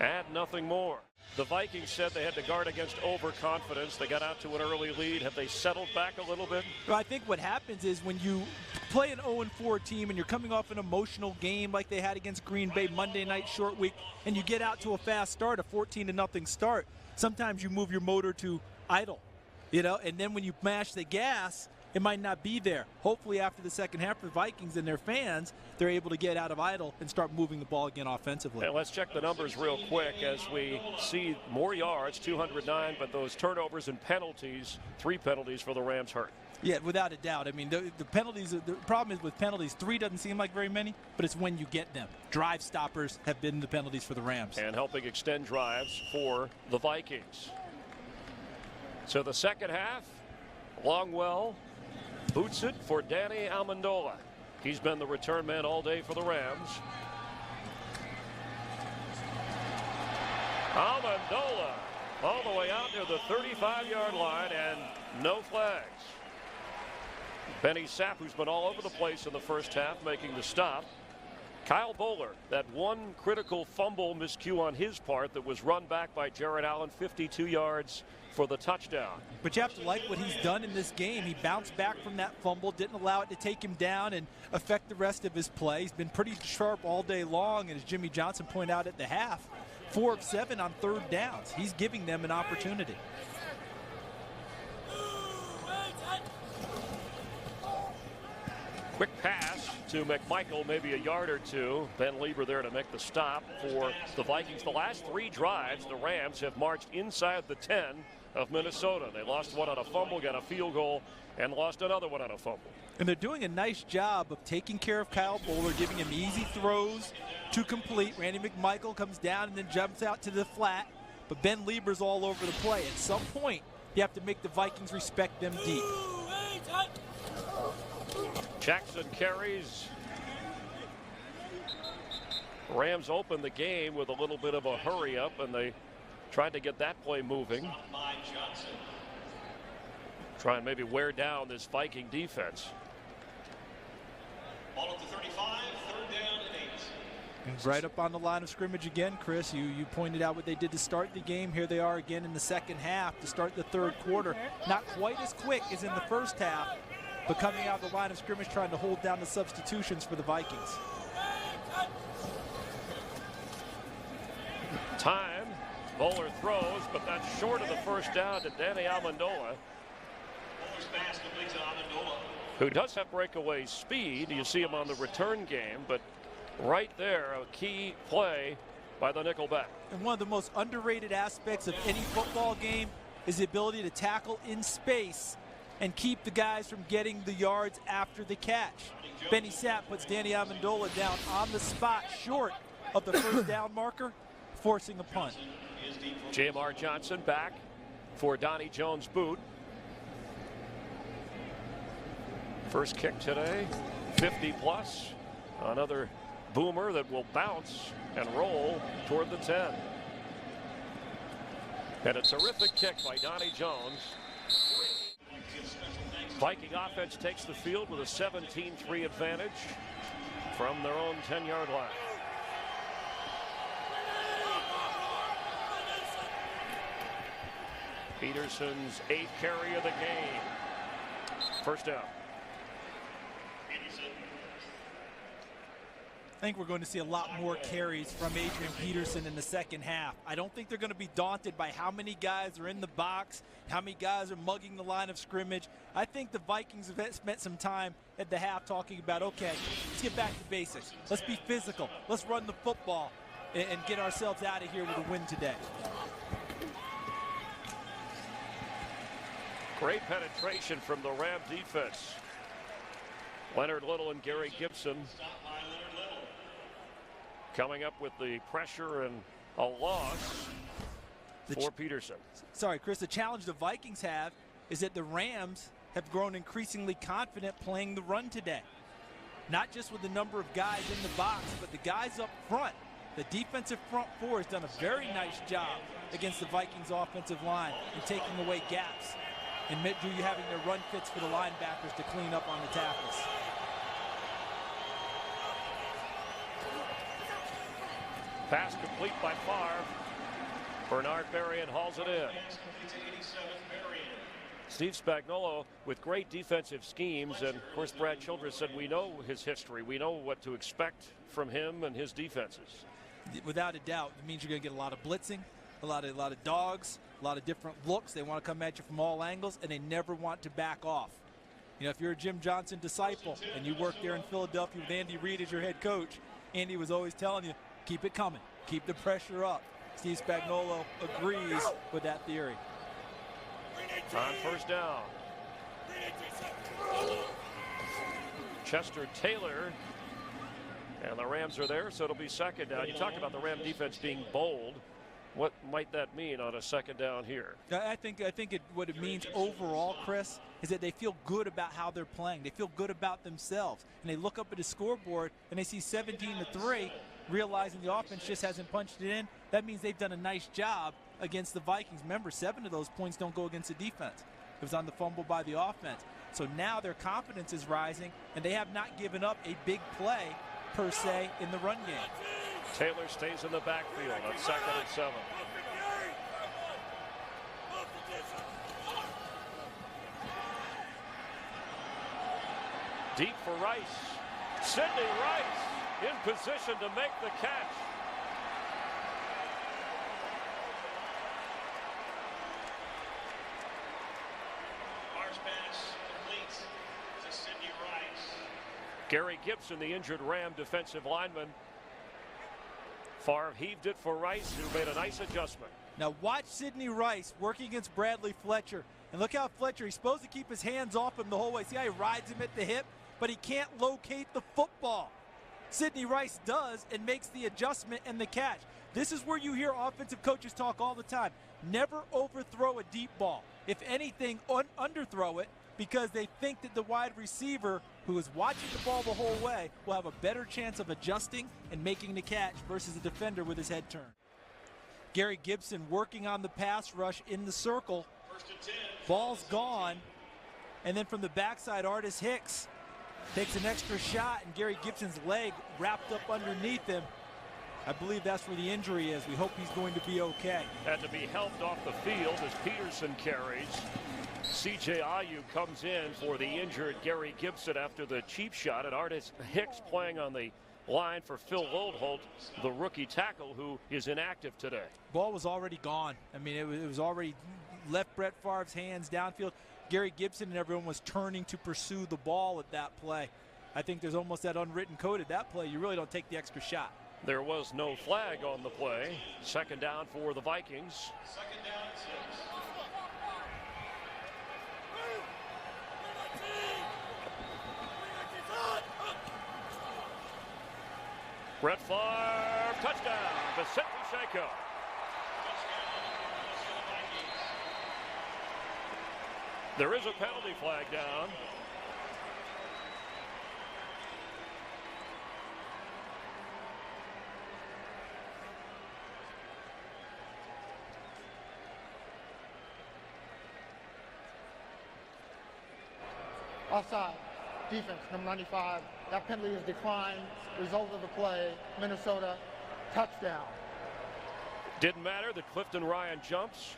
add nothing more. The Vikings said they had to guard against overconfidence. They got out to an early lead. Have they settled back a little bit? Well, I think what happens is when you play an 0-4 team and you're coming off an emotional game like they had against Green Bay Monday night short week, and you get out to a fast start, a 14-0 start, sometimes you move your motor to idle, and then when you mash the gas, it might not be there. Hopefully after the second half for the Vikings and their fans, they're able to get out of idle and start moving the ball again offensively. And let's check the numbers real quick as we see more yards, 209, but those turnovers and penalties, 3 penalties for the Rams hurt. Yeah, without a doubt. I mean, the penalties, the problem is with penalties, 3 doesn't seem like very many, but it's when you get them. Drive stoppers have been the penalties for the Rams. And helping extend drives for the Vikings. So the second half, Longwell boots it for Danny Amendola. He's been the return man all day for the Rams. Amendola all the way out near the 35-yard line and no flags. Benny Sapp, who's been all over the place in the first half, making the stop. Kyle Bowler, that one critical fumble miscue on his part that was run back by Jared Allen, 52 yards for the touchdown. But you have to like what he's done in this game. He bounced back from that fumble, didn't allow it to take him down and affect the rest of his play. He's been pretty sharp all day long, and as Jimmy Johnson pointed out at the half, 4 of 7 on third downs. He's giving them an opportunity. Quick pass to McMichael, maybe a yard or two. Ben Lieber there to make the stop for the Vikings. The last 3 drives, the Rams have marched inside the 10 of Minnesota. They lost one on a fumble, got a field goal, and lost another one on a fumble. And they're doing a nice job of taking care of Kyle Bowler, giving him easy throws to complete. Randy McMichael comes down and then jumps out to the flat, but Ben Lieber's all over the play. At some point, you have to make the Vikings respect them deep. Jackson carries. Rams opened the game with a little bit of a hurry up, and they tried to get that play moving. Try and maybe wear down this Viking defense. Ball at the 35, third down and 8. And right up on the line of scrimmage again, Chris. You pointed out what they did to start the game. Here they are again in the second half to start the third quarter. Not quite as quick as in the first half, but coming out of the line of scrimmage trying to hold down the substitutions for the Vikings. Time. Bowler throws, but that's short of the first down to Danny Amendola, Bowler's pass complete to Amendola. who does have breakaway speed. You see him on the return game, but right there, a key play by the nickelback. And one of the most underrated aspects of any football game is the ability to tackle in space and keep the guys from getting the yards after the catch. Benny Sapp puts Danny Amendola down on the spot short of the first down marker, forcing a punt. Jamar Johnson back for Donnie Jones' boot. First kick today, 50 plus. Another boomer that will bounce and roll toward the 10. And a terrific kick by Donnie Jones. Viking offense takes the field with a 17-3 advantage from their own 10-yard line. Peterson's 8th carry of the game. First down. I think we're going to see a lot more carries from Adrian Peterson in the second half. I don't think they're going to be daunted by how many guys are in the box, how many guys are mugging the line of scrimmage. I think the Vikings have spent some time at the half talking about, okay, let's get back to basics. Let's be physical. Let's run the football and get ourselves out of here with a win today. Great penetration from the Ram defense. Leonard Little and Gary Gibson coming up with the pressure and a loss for Peterson. Sorry, Chris, the challenge the Vikings have is that the Rams have grown increasingly confident playing the run today. Not just with the number of guys in the box, but the guys up front. The defensive front four has done a very nice job against the Vikings offensive line in taking away gaps and you having their run fits for the linebackers to clean up on the tackles. Pass complete by Favre. Bernard Berrien hauls it in. Steve Spagnuolo with great defensive schemes, and of course Brad Childress said we know his history. We know what to expect from him and his defenses. Without a doubt, it means you're going to get a lot of blitzing, a lot of dogs, a lot of different looks. They want to come at you from all angles, and they never want to back off. You know, if you're a Jim Johnson disciple and you work there in Philadelphia with Andy Reid as your head coach, Andy was always telling you, keep it coming, keep the pressure up. Steve Spagnuolo agrees with that theory. On first down, Chester Taylor, and the Rams are there, so it'll be second down. You talked about the Ram defense being bold. What might that mean on a second down here? I think what it means overall, Chris, is that they feel good about how they're playing. They feel good about themselves. And they look up at the scoreboard and they see 17-3, realizing the offense just hasn't punched it in. That means they've done a nice job against the Vikings. Remember, 7 of those points don't go against the defense. It was on the fumble by the offense. So now their confidence is rising, and they have not given up a big play, per se, in the run game. Taylor stays in the backfield on 2nd and 7. Deep for Rice. Sidney Rice in position to make the catch. Pass complete to Sidney Rice. Gary Gibson, the injured Ram defensive lineman. Favre heaved it for Rice, who made a nice adjustment. Now watch Sidney Rice working against Bradley Fletcher. And look how Fletcher, he's supposed to keep his hands off him the whole way. See how he rides him at the hip? But he can't locate the football. Sidney Rice does and makes the adjustment and the catch. This is where you hear offensive coaches talk all the time. Never overthrow a deep ball. If anything, underthrow it, because they think that the wide receiver who is watching the ball the whole way will have a better chance of adjusting and making the catch versus a defender with his head turned. Gary Gibson working on the pass rush in the circle. Ball's gone. And then from the backside, Artis Hicks takes an extra shot, and Gary Gibson's leg wrapped up underneath him. I believe that's where the injury is. We hope he's going to be okay. Had to be helped off the field as Peterson carries. C.J. Ayu comes in for the injured Gary Gibson after the cheap shot, and Artis Hicks playing on the line for Phil Lodeholt, the rookie tackle who is inactive today. Ball was already gone. I mean, it was already left Brett Favre's hands downfield. Gary Gibson and everyone was turning to pursue the ball at that play. I think there's almost that unwritten code at that play. You really don't take the extra shot. There was no flag on the play. Second down for the Vikings. Second down and 6. Brett Favre, touchdown, Vicente Shenko. There is a penalty flag down. Offside. Defense, number 95. That penalty is declined. Result of the play, Minnesota, touchdown. Didn't matter that Clifton Ryan jumps.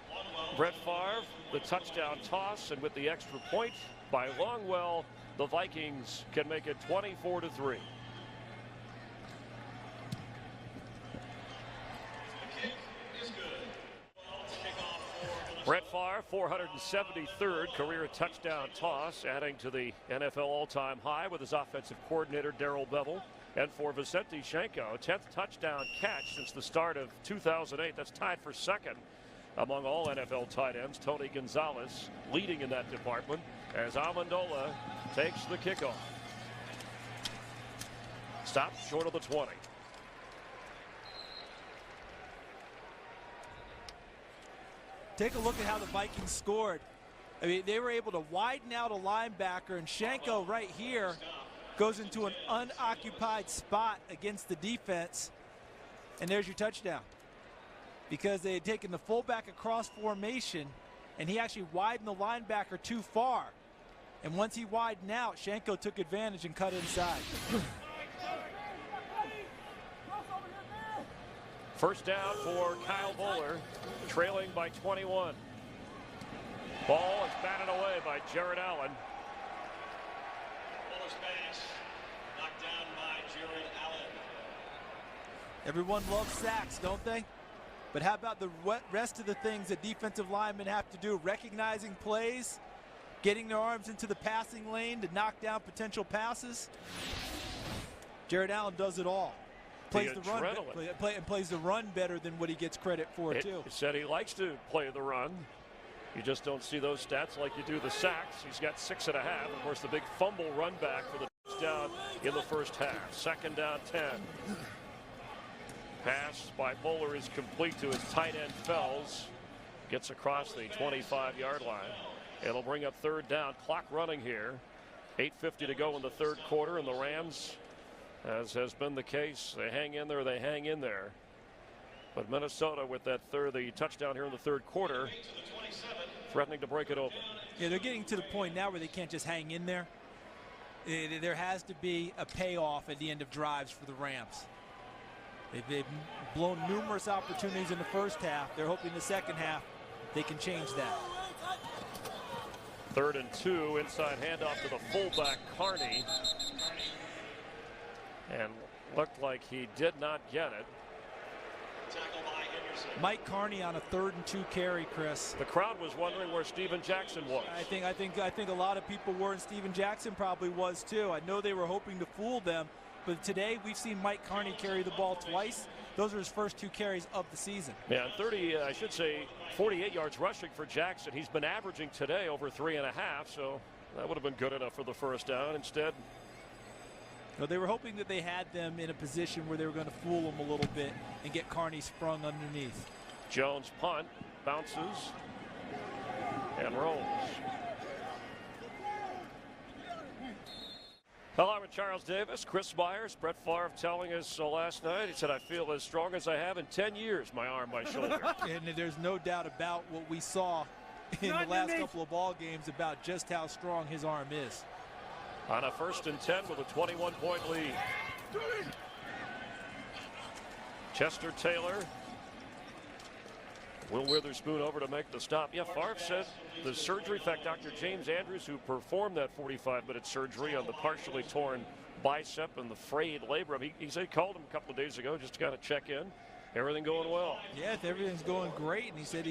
Brett Favre, the touchdown toss, and with the extra point by Longwell, the Vikings can make it 24-3. Brett Favre, 473rd career touchdown toss, adding to the NFL all-time high with his offensive coordinator Darrell Bevell. And for Vicente Shenko, 10th touchdown catch since the start of 2008. That's tied for second among all NFL tight ends. Tony Gonzalez leading in that department as Amendola takes the kickoff. Stopped short of the 20. Take a look at how the Vikings scored. I mean, they were able to widen out a linebacker, and Shenko right here goes into an unoccupied spot against the defense, and there's your touchdown. Because they had taken the fullback across formation, and he actually widened the linebacker too far. And once he widened out, Shenko took advantage and cut inside. First down for Kyle Bowler, trailing by 21. Ball is batted away by Jared Allen. Fuller's pass knocked down by Jared Allen. Everyone loves sacks, don't they? But how about the rest of the things that defensive linemen have to do? Recognizing plays, getting their arms into the passing lane to knock down potential passes. Jared Allen does it all. Plays the run, plays the run better than what he gets credit for, too. He said he likes to play the run. You just don't see those stats like you do the sacks. He's got 6.5. Of course, the big fumble run back for the touchdown in the first half. 2nd down 10. Pass by Bowler is complete to his tight end Fells. Gets across the 25-yard line. It'll bring up 3rd down. Clock running here. 8:50 to go in the 3rd quarter, and the Rams, as has been the case, they hang in there, they hang in there. But Minnesota with the touchdown here in the 3rd quarter, threatening to break it open. Yeah, they're getting to the point now where they can't just hang in there. There has to be a payoff at the end of drives for the Rams. They've blown numerous opportunities in the first half. They're hoping the second half they can change that. 3rd and 2, inside handoff to the fullback Carney. And looked like he did not get it. Tackle by Henderson. Mike Carney on a 3rd and 2 carry, Chris. The crowd was wondering where Steven Jackson was. I think a lot of people were, and Steven Jackson probably was too. I know they were hoping to fool them, but today we've seen Mike Carney carry the ball twice. Those are his first 2 carries of the season. Yeah, 48 yards rushing for Jackson. He's been averaging today over 3.5, so that would have been good enough for the first down. Instead, no, they were hoping that they had them in a position where they were going to fool them a little bit and get Carney sprung underneath. Jones punt, bounces, and rolls. Hello, I'm Charles Davis, Chris Myers, Brett Favre telling us last night. He said, I feel as strong as I have in 10 years, my arm, my shoulder. And there's no doubt about what we saw in the last couple of ball games about just how strong his arm is. On a 1st and 10 with a 21-point lead. Chester Taylor. Will Witherspoon over to make the stop. Yeah, Favre said the surgery. In fact, Dr. James Andrews, who performed that 45-minute surgery on the partially torn bicep and the frayed labrum, he said he called him a couple of days ago just to kind of check in. Everything going well. Yeah, everything's going great. And he said,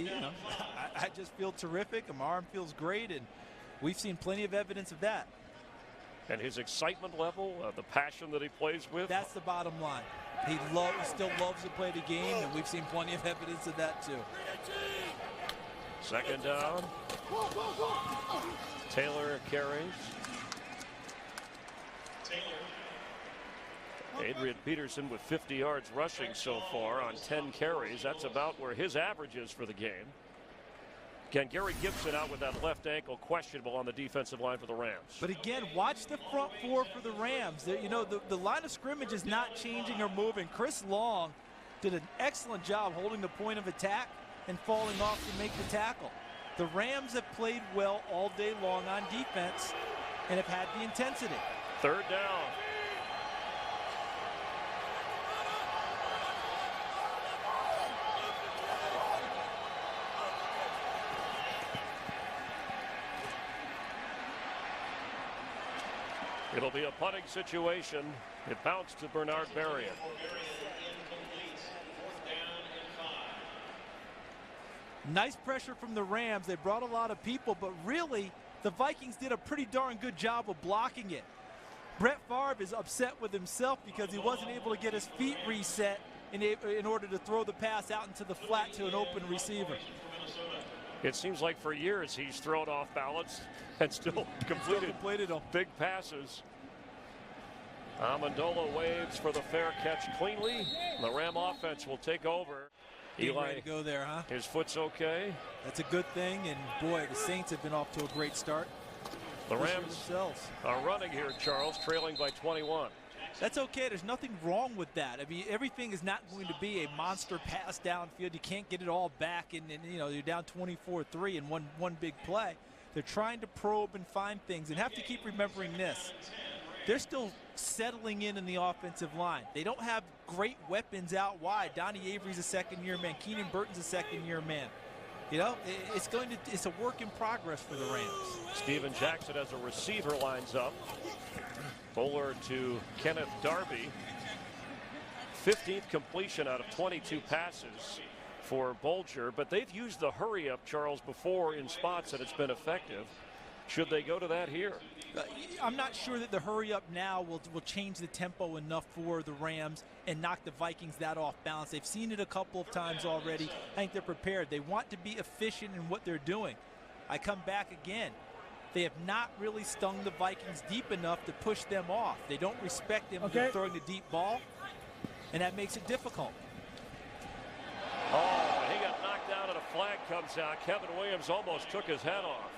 I just feel terrific. And my arm feels great. And we've seen plenty of evidence of that. And his excitement level, the passion that he plays with. That's the bottom line. He still loves to play the game, and we've seen plenty of evidence of that too. 2nd down. Taylor carries. Adrian Peterson with 50 yards rushing so far on 10 carries. That's about where his average is for the game. Again, Gary Gibson out with that left ankle, questionable on the defensive line for the Rams. But again, watch the front 4 for the Rams. The line of scrimmage is not changing or moving. Chris Long did an excellent job holding the point of attack and falling off to make the tackle. The Rams have played well all day long on defense and have had the intensity. 3rd down. It'll be a punting situation. It bounced to Bernard Berrien. Nice pressure from the Rams. They brought a lot of people, but really the Vikings did a pretty darn good job of blocking it. Brett Favre is upset with himself because he wasn't able to get his feet reset in order to throw the pass out into the flat to an open receiver. It seems like for years he's thrown off balance and still completed big passes. Amendola waves for the fair catch cleanly. The Ram offense will take over. Eli ready to go there, huh? His foot's okay. That's a good thing, and boy, the Saints have been off to a great start. The Rams are running here, Charles, trailing by 21. That's okay. There's nothing wrong with that. I mean, everything is not going to be a monster pass downfield. You can't get it all back, and you're down 24-3 in one big play. They're trying to probe and find things, and have to keep remembering this. They're still settling in the offensive line. They don't have great weapons out wide. Donnie Avery's a second-year man. Keenan Burton's a second-year man. You know, it's a work in progress for the Rams. Steven Jackson as a receiver lines up. Bowler to Kenneth Darby. 15th completion out of 22 passes for Bulger, but they've used the hurry up, Charles, before in spots that it's been effective. Should they go to that here? I'm not sure that the hurry up now will change the tempo enough for the Rams and knock the Vikings that off balance. They've seen it a couple of times already. I think they're prepared. They want to be efficient in what they're doing. I come back again. They have not really stung the Vikings deep enough to push them off. They don't respect them throwing the deep ball, and that makes it difficult. Oh, he got knocked down and a flag comes out. Kevin Williams almost took his head off.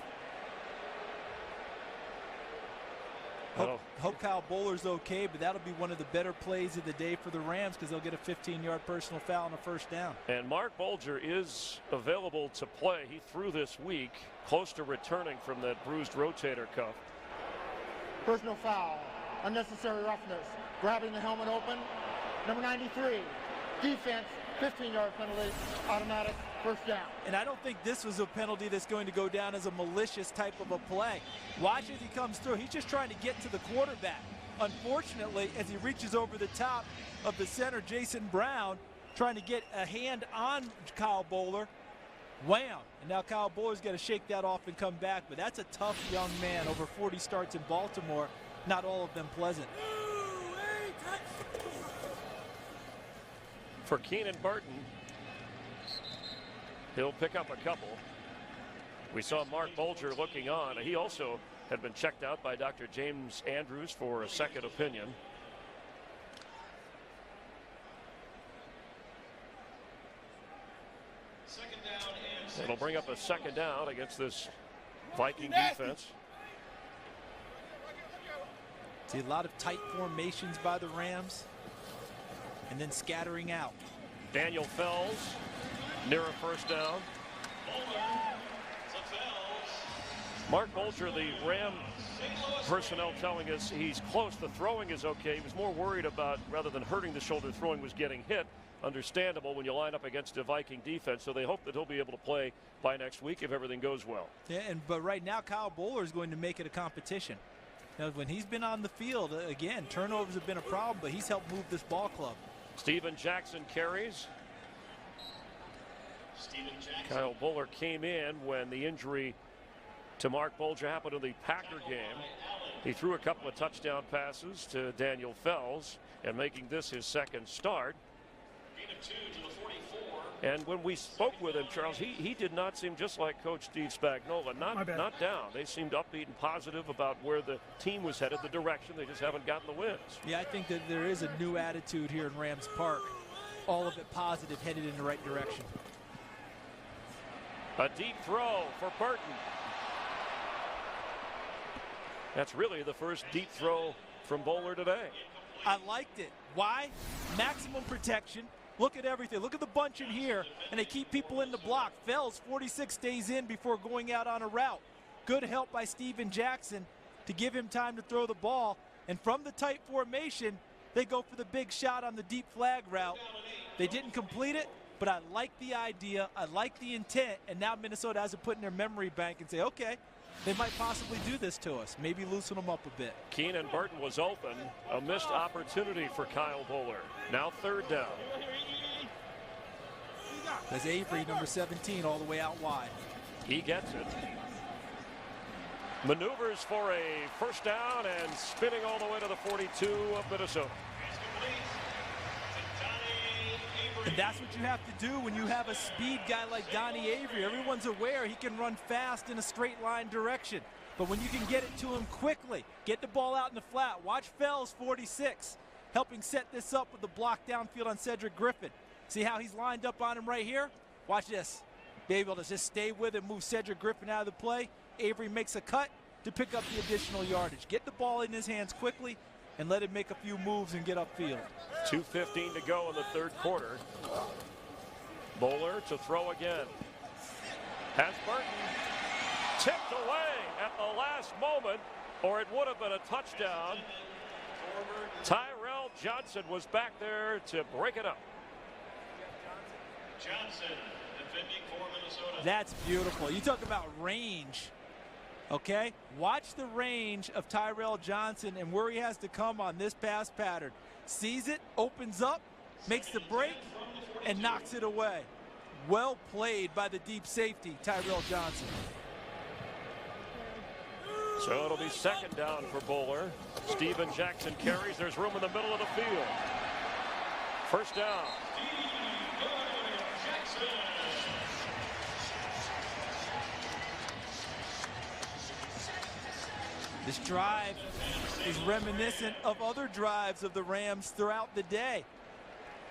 Hope Kyle Bowler's okay, but that'll be one of the better plays of the day for the Rams because they'll get a 15-yard personal foul on a first down. And Mark Bulger is available to play. He threw this week, close to returning from that bruised rotator cuff. Personal foul, unnecessary roughness, grabbing the helmet open. Number 93, defense, 15-yard penalty, automatic, first down. And I don't think this was a penalty that's going to go down as a malicious type of a play. Watch as he comes through. He's just trying to get to the quarterback. Unfortunately, as he reaches over the top of the center, Jason Brown, trying to get a hand on Kyle Bowler, wham! And now Kyle Bowler's got to shake that off and come back. But that's a tough young man. Over 40 starts in Baltimore, not all of them pleasant. For Keenan Burton, he'll pick up a couple. We saw Mark Bulger looking on. He also had been checked out by Dr. James Andrews for a second opinion. Second down and 6. It'll bring up a second down against this Viking defense. See a lot of tight formations by the Rams and then scattering out. Daniel Fells near a first down. Mark Bulger, the Ram personnel telling us he's close. The throwing is okay. He was more worried about, rather than hurting the shoulder, throwing was getting hit. Understandable when you line up against a Viking defense. So they hope that he'll be able to play by next week if everything goes well. Yeah, but right now Kyle Bowler is going to make it a competition. Now, when he's been on the field, again, turnovers have been a problem, but he's helped move this ball club. Steven Jackson carries. Kyle Bowler came in when the injury to Mark Bulger happened in the Packer game. He threw a couple of touchdown passes to Daniel Fells, and making this his second start. And when we spoke with him, Charles, he did not seem, just like Coach Steve Spagnuolo, not down. They seemed upbeat and positive about where the team was headed, the direction. They just haven't gotten the wins. Yeah, I think that there is a new attitude here in Rams Park. All of it positive, headed in the right direction. A deep throw for Burton. That's really the first deep throw from Bowler today. I liked it. Why? Maximum protection. Look at everything. Look at the bunch in here, and they keep people in the block. Fells, 46 stays in before going out on a route. Good help by Steven Jackson to give him time to throw the ball. And from the tight formation, they go for the big shot on the deep flag route. They didn't complete it, but I like the idea. I like the intent, and now Minnesota has to put in their memory bank and say, okay, they might possibly do this to us. Maybe loosen them up a bit. Keenan Burton was open. A missed opportunity for Kyle Bowler. Now third down. There's Avery, number 17, all the way out wide. He gets it. Maneuvers for a first down and spinning all the way to the 42 of Minnesota. And that's what you have to do when you have a speed guy like Donnie Avery. Everyone's aware he can run fast in a straight line direction. But when you can get it to him quickly, get the ball out in the flat. Watch Fells, 46, helping set this up with the block downfield on Cedric Griffin. See how he's lined up on him right here? Watch this. Be able to just stay with him, move Cedric Griffin out of the play. Avery makes a cut to pick up the additional yardage. Get the ball in his hands quickly and let him make a few moves and get upfield. 2:15 to go in the third quarter. Bowler to throw again. Has Burton tipped away at the last moment, or it would have been a touchdown. Tyrell Johnson was back there to break it up. Johnson, the defending for Minnesota. That's beautiful. You talk about range, okay? Watch the range of Tyrell Johnson and where he has to come on this pass pattern. Sees it, opens up, makes the break, and knocks it away. Well played by the deep safety, Tyrell Johnson. So it'll be second down for Bowler. Steven Jackson carries. There's room in the middle of the field. First down. This drive is reminiscent of other drives of the Rams throughout the day.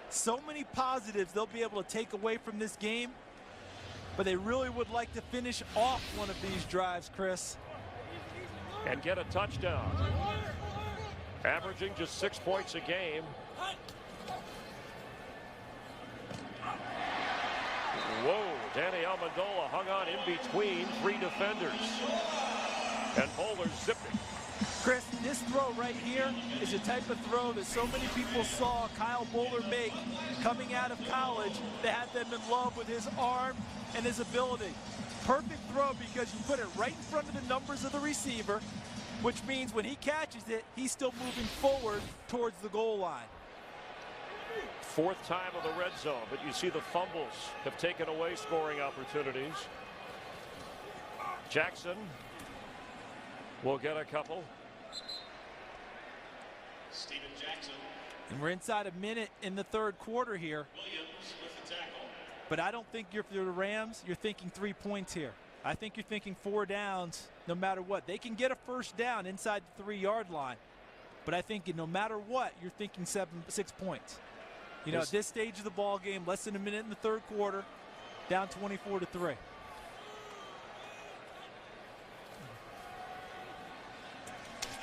So many positives they'll be able to take away from this game, but they really would like to finish off one of these drives, Chris. And get a touchdown. Averaging just 6 points a game. Whoa, Danny Amendola hung on in between 3 defenders. And Bowler zipping. Chris, this throw right here is a type of throw that so many people saw Kyle Bowler make coming out of college that had them in love with his arm and his ability. Perfect throw because you put it right in front of the numbers of the receiver, which means when he catches it, he's still moving forward towards the goal line. 4th time of the red zone, but you see the fumbles have taken away scoring opportunities. Jackson will get a couple. Steven Jackson. And we're inside a minute in the third quarter here. Williams with the tackle. But I don't think you're, if you're the Rams, you're thinking 3 points here. I think you're thinking 4 downs no matter what. They can get a first down inside the 3-yard line. But I think no matter what, you're thinking 6 points. You know, at this stage of the ball game, less than a minute in the third quarter, down 24-3.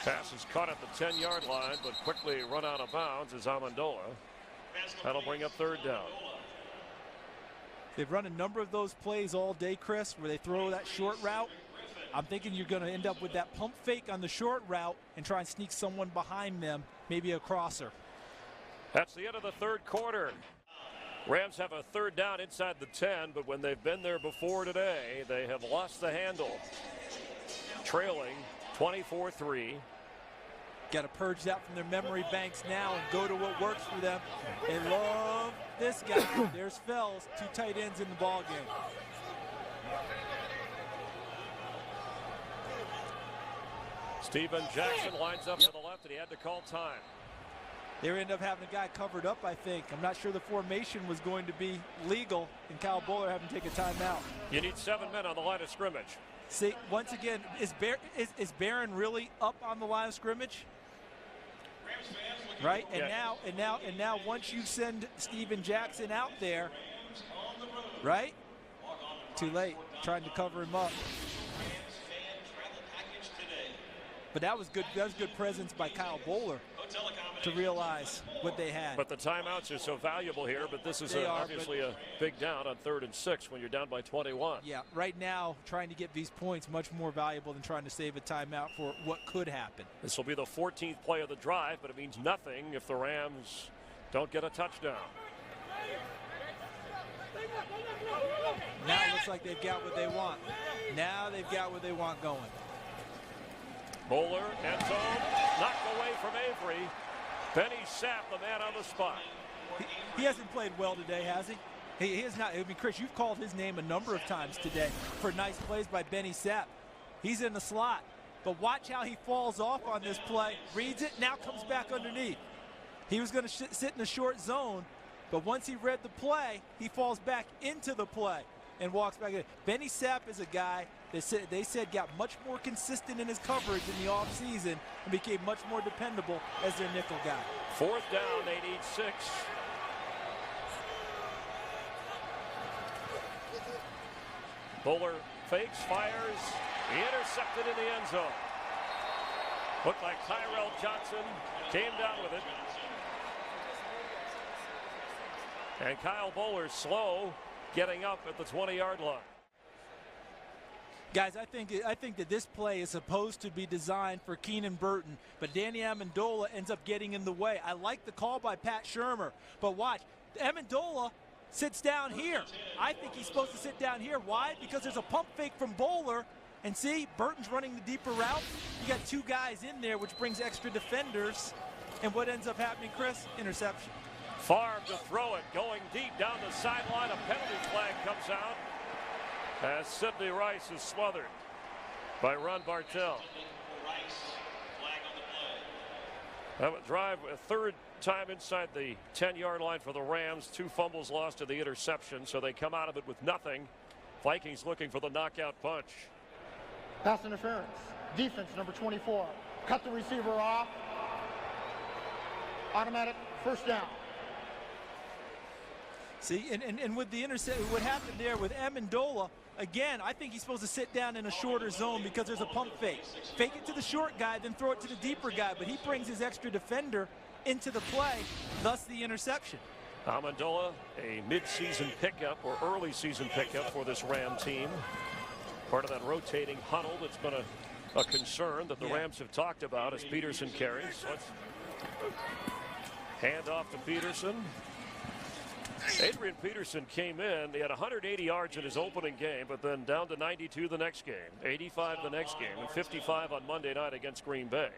Pass is caught at the 10-yard line, but quickly run out of bounds is Amendola. That'll bring up third down. They've run a number of those plays all day, Chris, where they throw that short route. I'm thinking you're going to end up with that pump fake on the short route and try and sneak someone behind them, maybe a crosser. That's the end of the third quarter. Rams have a third down inside the 10, but when they've been there before today, they have lost the handle. Trailing 24-3. Got to purge that from their memory banks now and go to what works for them. They love this guy. There's Fells, 2 tight ends in the ball game. Steven Jackson lines up to the left, and he had to call time. They ended up having a guy covered up, I think. I'm not sure the formation was going to be legal, and Kyle Bowler having to take a timeout. You need 7 men on the line of scrimmage. See, once again, is Barron really up on the line of scrimmage? Right? And yeah. now once you send Steven Jackson out there, right? Too late, trying to cover him up. But that was good presence by Kyle Bowler to realize what they had. But the timeouts are so valuable here, but this is obviously a big down on 3rd and 6 when you're down by 21. Yeah, right now trying to get these points much more valuable than trying to save a timeout for what could happen. This will be the 14th play of the drive, but it means nothing if the Rams don't get a touchdown. Now it looks like they've got what they want. Now they've got what they want going. Bowler, end zone, knocked away from Avery. Benny Sapp, the man on the spot. He hasn't played well today, has he? He has not. I mean, Chris, you've called his name a number of times today for nice plays by Benny Sapp. He's in the slot. But watch how he falls off on this play. Reads it, now comes back underneath. He was going to sit in the short zone, but once he read the play, he falls back into the play and walks back in. Benny Sapp is a guy that they said got much more consistent in his coverage in the offseason and became much more dependable as their nickel guy. 4th down, they need 6. Bowler fakes, fires, intercepted in the end zone. Looked like Tyrell Johnson came down with it. And Kyle Bowler slow getting up at the 20-yard line. Guys, I think that this play is supposed to be designed for Keenan Burton, but Danny Amendola ends up getting in the way. I like the call by Pat Shurmur, but watch, Amendola sits down here. I think he's supposed to sit down here. Why? Because there's a pump fake from Bowler. And see, Burton's running the deeper route. You got two guys in there, which brings extra defenders. And what ends up happening, Chris? Interception. Favre to throw it, going deep down the sideline. A penalty flag comes out as Sidney Rice is smothered by Ron Bartell. Have a drive, a third time inside the 10-yard line for the Rams. 2 fumbles lost to the interception, so they come out of it with nothing. Vikings looking for the knockout punch. Pass interference. Defense, number 24. Cut the receiver off. Automatic first down. See, and with the intercept, what happened there with Amendola, again, I think he's supposed to sit down in a shorter zone because there's a pump fake. Fake it to the short guy, then throw it to the deeper guy, but he brings his extra defender into the play, thus the interception. Amendola, a mid-season pickup or early season pickup for this Ram team. Part of that rotating huddle that's been a concern that the Rams have talked about as Peterson carries. Let's hand off to Peterson. Adrian Peterson came in. He had 180 yards in his opening game, but then down to 92 the next game, 85 the next game, and 55 on Monday night against Green Bay.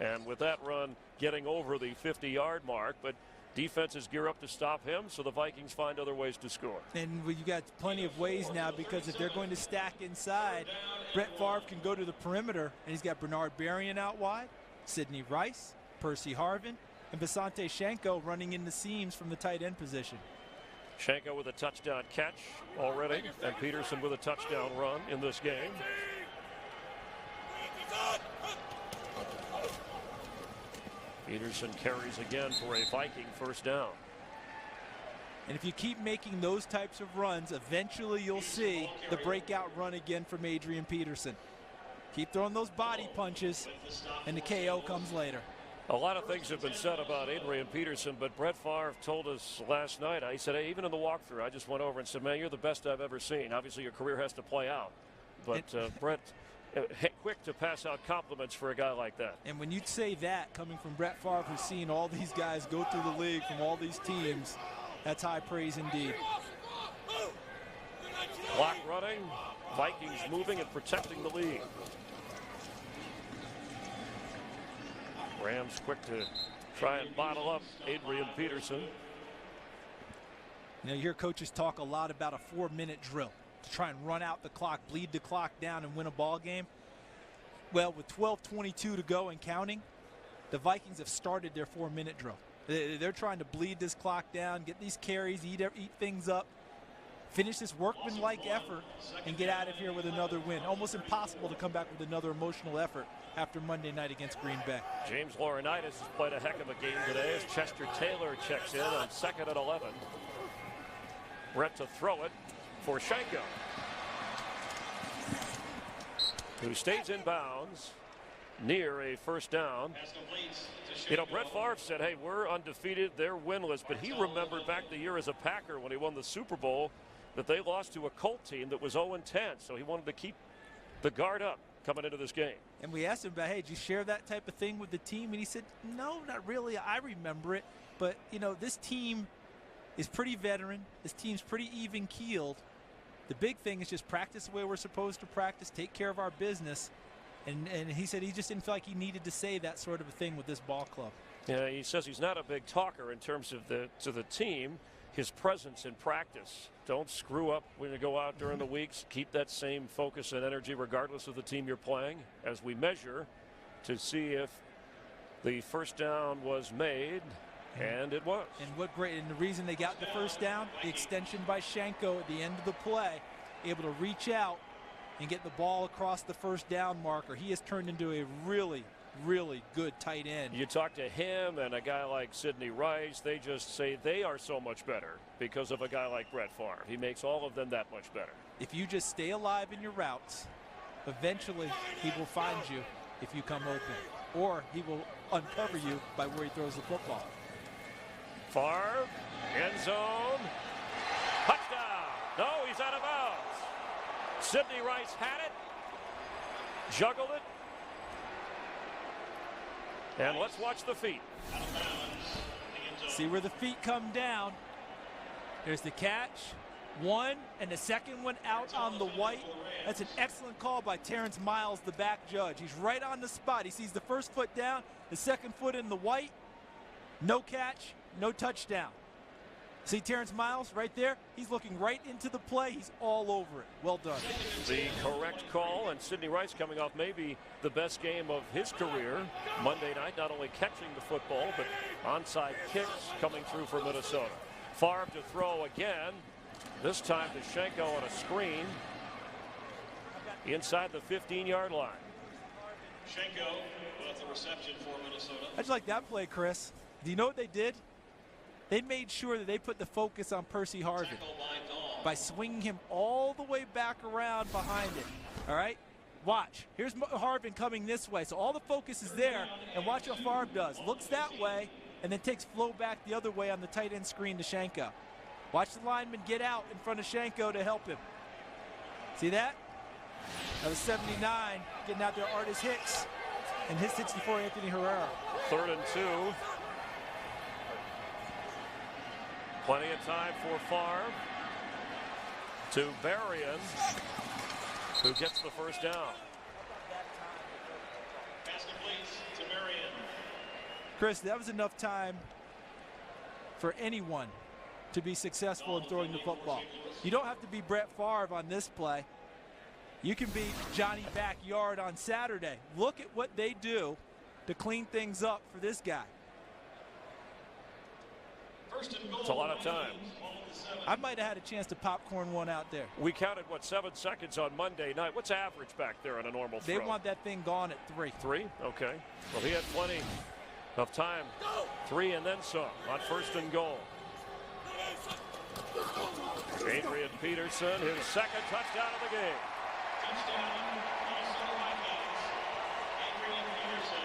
And with that run getting over the 50-yard mark, but defenses gear up to stop him, so the Vikings find other ways to score. And you got plenty of ways now, because if they're going to stack inside, Brett Favre can go to the perimeter, and he's got Bernard Berrien out wide, Sidney Rice, Percy Harvin, and Visante Shenko running in the seams from the tight end position. Shenko with a touchdown catch already, and Peterson with a touchdown run in this game. Peterson carries again for a Viking first down. And if you keep making those types of runs, eventually you'll see the breakout run again from Adrian Peterson. Keep throwing those body punches, and the KO comes later. A lot of things have been said about Adrian Peterson, but Brett Favre told us last night, he said, hey, even in the walkthrough, I just went over and said, man, you're the best I've ever seen. Obviously, your career has to play out. But Brett, quick to pass out compliments for a guy like that. And when you say that coming from Brett Favre, who's seen all these guys go through the league from all these teams, that's high praise indeed. Clock running, Vikings moving and protecting the lead. Rams quick to try and bottle up Adrian Peterson. You know, you hear coaches talk a lot about a 4-minute drill to try and run out the clock, bleed the clock down, and win a ball game. Well, with 12:22 to go and counting, the Vikings have started their 4-minute drill. They're trying to bleed this clock down, get these carries, eat things up, finish this workmanlike effort, and get out of here with another win. Almost impossible to come back with another emotional effort after Monday night against Green Bay. James Laurinaitis has played a heck of a game today as Chester Taylor checks in on 2nd and 11. Brett to throw it for Shenko, who stays in bounds near a first down. You know, Brett Favre said, hey, we're undefeated, they're winless, but he remembered back the year as a Packer when he won the Super Bowl that they lost to a Colt team that was 0-10, so he wanted to keep the guard up coming into this game. And we asked him about, hey, did you share that type of thing with the team? And he said, no, not really. I remember it. But, you know, this team is pretty veteran. This team's pretty even-keeled. The big thing is just practice the way we're supposed to practice, take care of our business. And he said he just didn't feel like he needed to say that sort of a thing with this ball club. Yeah, he says he's not a big talker in terms of to the team. His presence in practice. Don't screw up when you go out during the weeks. Keep that same focus and energy regardless of the team you're playing, as we measure to see if the first down was made, and it was. And what great, and the reason they got the first down, the extension by Shenko at the end of the play, able to reach out and get the ball across the first down marker. He has turned into a really good tight end. You talk to him and a guy like Sidney Rice, they just say they are so much better because of a guy like Brett Favre. He makes all of them that much better. If you just stay alive in your routes, eventually he will find you if you come open, or he will uncover you by where he throws the football. Favre, end zone, touchdown. No, he's out of bounds. Sidney Rice had it, juggled it, and let's watch the feet. See where the feet come down. There's the catch. One, and the second one out on the white. That's an excellent call by Terrence Miles, the back judge. He's right on the spot. He sees the first foot down, the second foot in the white. No catch, no touchdown. See Terrence Miles right there? He's looking right into the play. He's all over it. Well done. The correct call, and Sidney Rice coming off maybe the best game of his career Monday night, not only catching the football, but onside kicks coming through for Minnesota. Favre to throw again. This time to Schenko on a screen inside the 15-yard line. Schenko with the reception for Minnesota. I just like that play, Chris. Do you know what they did? They made sure that they put the focus on Percy Harvin by swinging him all the way back around behind it. All right? Watch. Here's Harvin coming this way. So all the focus is there, and watch what Favre does. Looks that way, and then takes flow back the other way on the tight end screen to Schenko. Watch the lineman get out in front of Schenko to help him. See that? That was 79, getting out there Artis Hicks, and his 64, Anthony Herrera. 3rd and 2. Plenty of time for Favre to Berrien, who gets the first down. Pass complete to Berrien. Chris, that was enough time for anyone to be successful in throwing the football. You don't have to be Brett Favre on this play. You can be Johnny Backyard on Saturday. Look at what they do to clean things up for this guy. It's a lot of time. I might have had a chance to popcorn one out there. We counted, 7 seconds on Monday night. What's average back there on a normal throw? They want that thing gone at 3. 3? Okay. Well, he had plenty of time. 3 and then some on 1st and goal. Adrian Peterson, his second touchdown of the game. Touchdown, Minnesota Vikings. Adrian Peterson.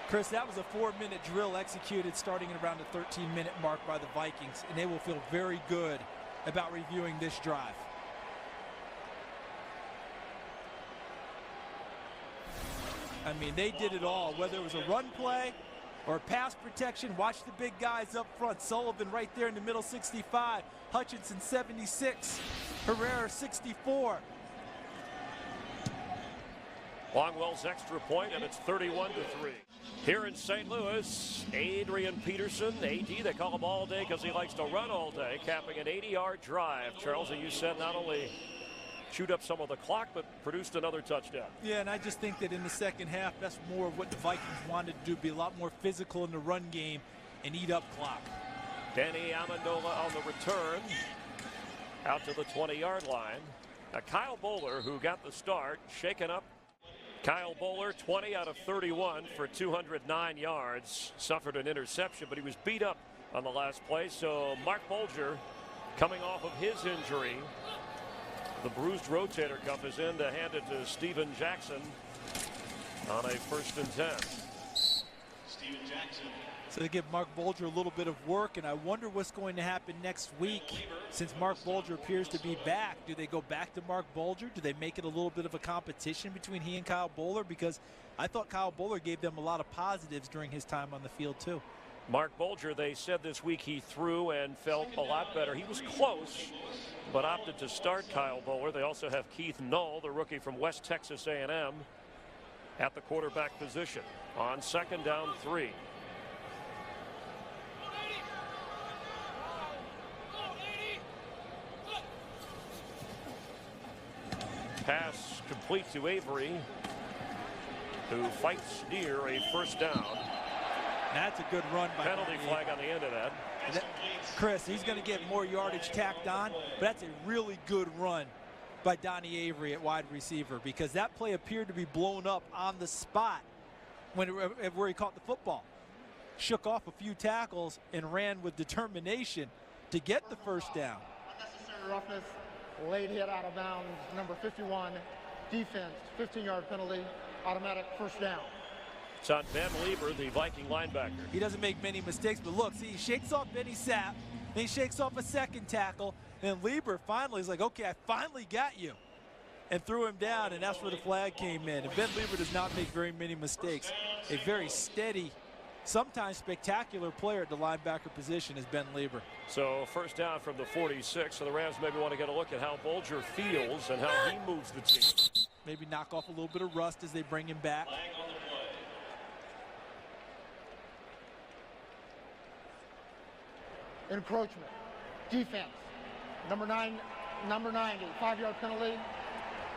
Chris, that was a 4-minute drill executed starting at around the 13-minute mark by the Vikings, and they will feel very good about reviewing this drive. I mean, they did it all, whether it was a run play or pass protection. Watch the big guys up front. Sullivan right there in the middle, 65. Hutchinson, 76. Herrera, 64. Longwell's extra point, and it's 31-3. Here in St. Louis, Adrian Peterson, AD, they call him all day because he likes to run all day, capping an 80-yard drive. Charles, you said not only chewed up some of the clock, but produced another touchdown. Yeah, and I just think that in the second half, that's more of what the Vikings wanted to do, be a lot more physical in the run game and eat up clock. Danny Amendola on the return, out to the 20-yard line. Now, Kyle Bowler, who got the start, shaken up. Kyle Bowler, 20 out of 31 for 209 yards, suffered an interception, but he was beat up on the last play. So Mark Bolger, coming off of his injury, the bruised rotator cuff, is in to hand it to Steven Jackson on a 1st and 10. Steven Jackson. So they give Mark Bolger a little bit of work, and I wonder what's going to happen next week since Mark Bolger appears to be back. Do they go back to Mark Bolger? Do they make it a little bit of a competition between he and Kyle Bowler? Because I thought Kyle Bowler gave them a lot of positives during his time on the field too. Mark Bolger, they said this week he threw and felt a lot better. He was close, but opted to start Kyle Bowler. They also have Keith Null, the rookie from West Texas A&M, at the quarterback position on 2nd down 3. Pass complete to Avery, who fights near a 1st down. That's a good run by Penalty Donnie. flag on the end of that. Chris, he's going to get more yardage tacked on, but that's a really good run by Donnie Avery at wide receiver, because that play appeared to be blown up on the spot where he caught the football. Shook off a few tackles and ran with determination to get the 1st down. Unnecessary roughness, late hit out of bounds, number 51, defense, 15-yard penalty, automatic 1st down. It's on Ben Lieber, the Viking linebacker. He doesn't make many mistakes, but look, see, he shakes off Benny Sapp, then he shakes off a 2nd tackle, and Lieber finally is like, okay, I finally got you, and threw him down, and that's where the flag came in. And Ben Lieber does not make very many mistakes. A very steady sometimes spectacular player at the linebacker position is Ben Lieber. So first down from the 46. So the Rams maybe want to get a look at how Bulger feels and how he moves the team. Maybe knock off a little bit of rust as they bring him back. Encroachment. Defense. Number 90, 5-yard penalty.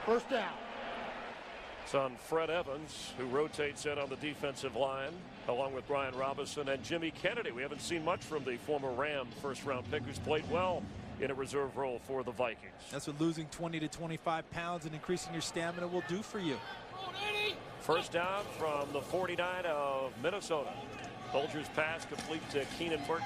First down. It's on Fred Evans, who rotates in on the defensive line, along with Brian Robinson and Jimmy Kennedy. We haven't seen much from the former Ram first-round pick, who's played well in a reserve role for the Vikings. That's what losing 20 to 25 pounds and increasing your stamina will do for you. First down from the 49 of Minnesota. Bulger's pass complete to Keenan Burton.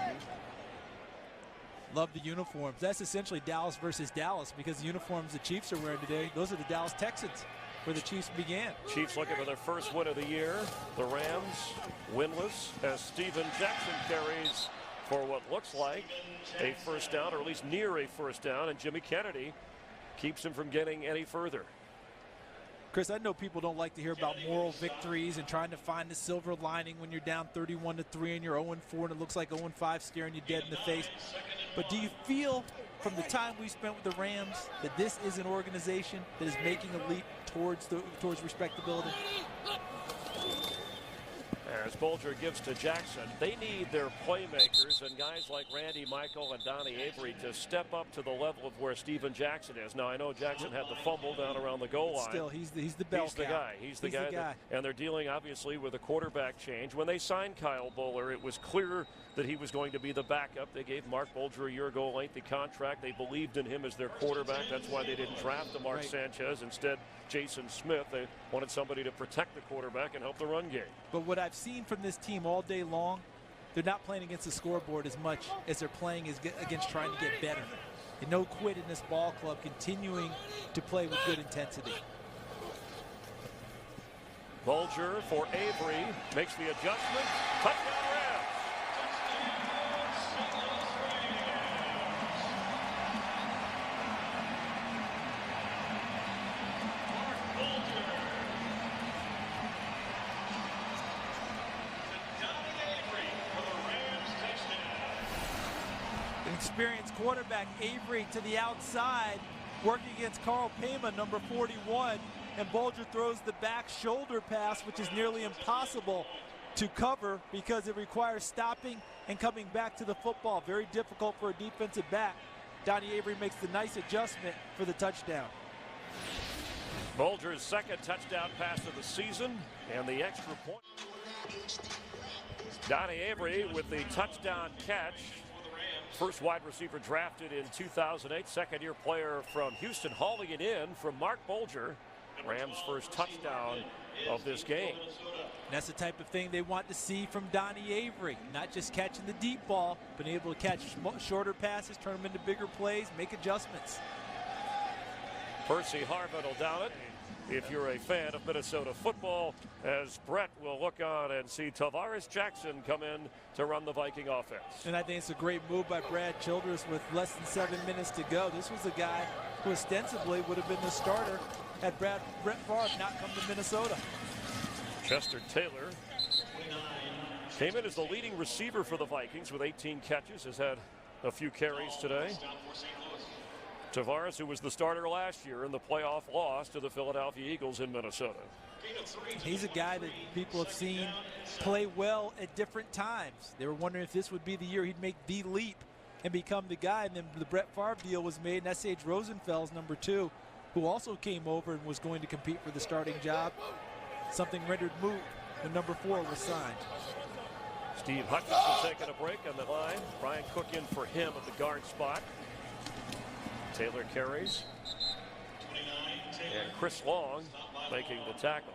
Love the uniforms. That's essentially Dallas versus Dallas, because the uniforms the Chiefs are wearing today, those are the Dallas Texans, where the Chiefs began. Chiefs looking for their first win of the year. The Rams winless as Steven Jackson carries for what looks like a first down, or at least near a first down, and Jimmy Kennedy keeps him from getting any further. Chris, I know people don't like to hear about moral victories and trying to find the silver lining when you're down 31-3 and you're 0-4 and it looks like 0-5 staring you dead in the face. But do you feel from the time we spent with the Rams that this is an organization that is making a leap towards respectability? As Bulger gives to Jackson, they need their playmakers and guys like Randy Michael and Donnie Avery to step up to the level of where Steven Jackson is. Now, I know Jackson had the fumble down around the goal line. Still, he's the bell He's the cow. guy. He's the guy. And they're dealing, obviously, with a quarterback change. When they signed Kyle Bowler, it was clear that he was going to be the backup. They gave Mark Bulger a year-ago lengthy contract. They believed in him as their quarterback. That's why they didn't draft DeMarc Sanchez. Instead, Jason Smith. They wanted somebody to protect the quarterback and help the run game. But what I've seen from this team all day long, they're not playing against the scoreboard as much as they're playing against trying to get better. And no quit in this ball club, continuing to play with good intensity. Bulger for Avery, makes the adjustment. Touchdown Rams. Experienced quarterback Avery to the outside, working against Carl Payma, number 41, and Bulger throws the back shoulder pass, which is nearly impossible to cover because it requires stopping and coming back to the football. Very difficult for a defensive back. Donnie Avery makes the nice adjustment for the touchdown. Bulger's second touchdown pass of the season and the extra point. Donnie Avery with the touchdown catch. First wide receiver drafted in 2008, second-year player from Houston, hauling it in from Mark Bulger. Rams' first touchdown of this game. And that's the type of thing they want to see from Donnie Avery. Not just catching the deep ball, but able to catch shorter passes, turn them into bigger plays, make adjustments. Percy Harvin will down it. If you're a fan of Minnesota football, as Brett will look on and see Tavares Jackson come in to run the Viking offense. And I think it's a great move by Brad Childress with less than 7 minutes to go. This was a guy who ostensibly would have been the starter had Brett Favre not come to Minnesota. Chester Taylor came in as the leading receiver for the Vikings with 18 catches, has had a few carries today. Tavares, who was the starter last year in the playoff loss to the Philadelphia Eagles in Minnesota. He's a guy that people have seen play well at different times. They were wondering if this would be the year he'd make the leap and become the guy. And then the Brett Favre deal was made, and that's Sage Rosenfels, number 2, who also came over and was going to compete for the starting job. Something rendered moot when number 4 was signed. Steve Hutchinson taking a break on the line. Brian Cook in for him at the guard spot. Taylor carries. And Chris Long making the tackle.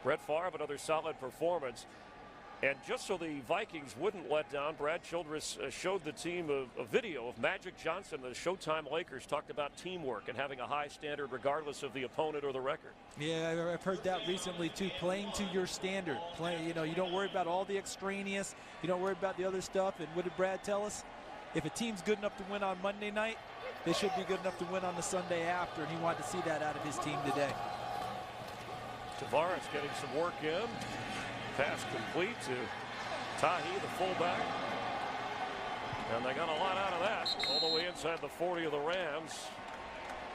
Brett Favre, another solid performance. And just so the Vikings wouldn't let down, Brad Childress showed the team a video of Magic Johnson. The Showtime Lakers talked about teamwork and having a high standard regardless of the opponent or the record. Yeah, I've heard that recently too. Playing to your standard. You don't worry about all the extraneous. You don't worry about the other stuff. And what did Brad tell us? If a team's good enough to win on Monday night, they should be good enough to win on the Sunday after, and he wanted to see that out of his team today. Tavares getting some work in. Pass complete to Tahi, the fullback. And they got a lot out of that. All the way inside the 40 of the Rams.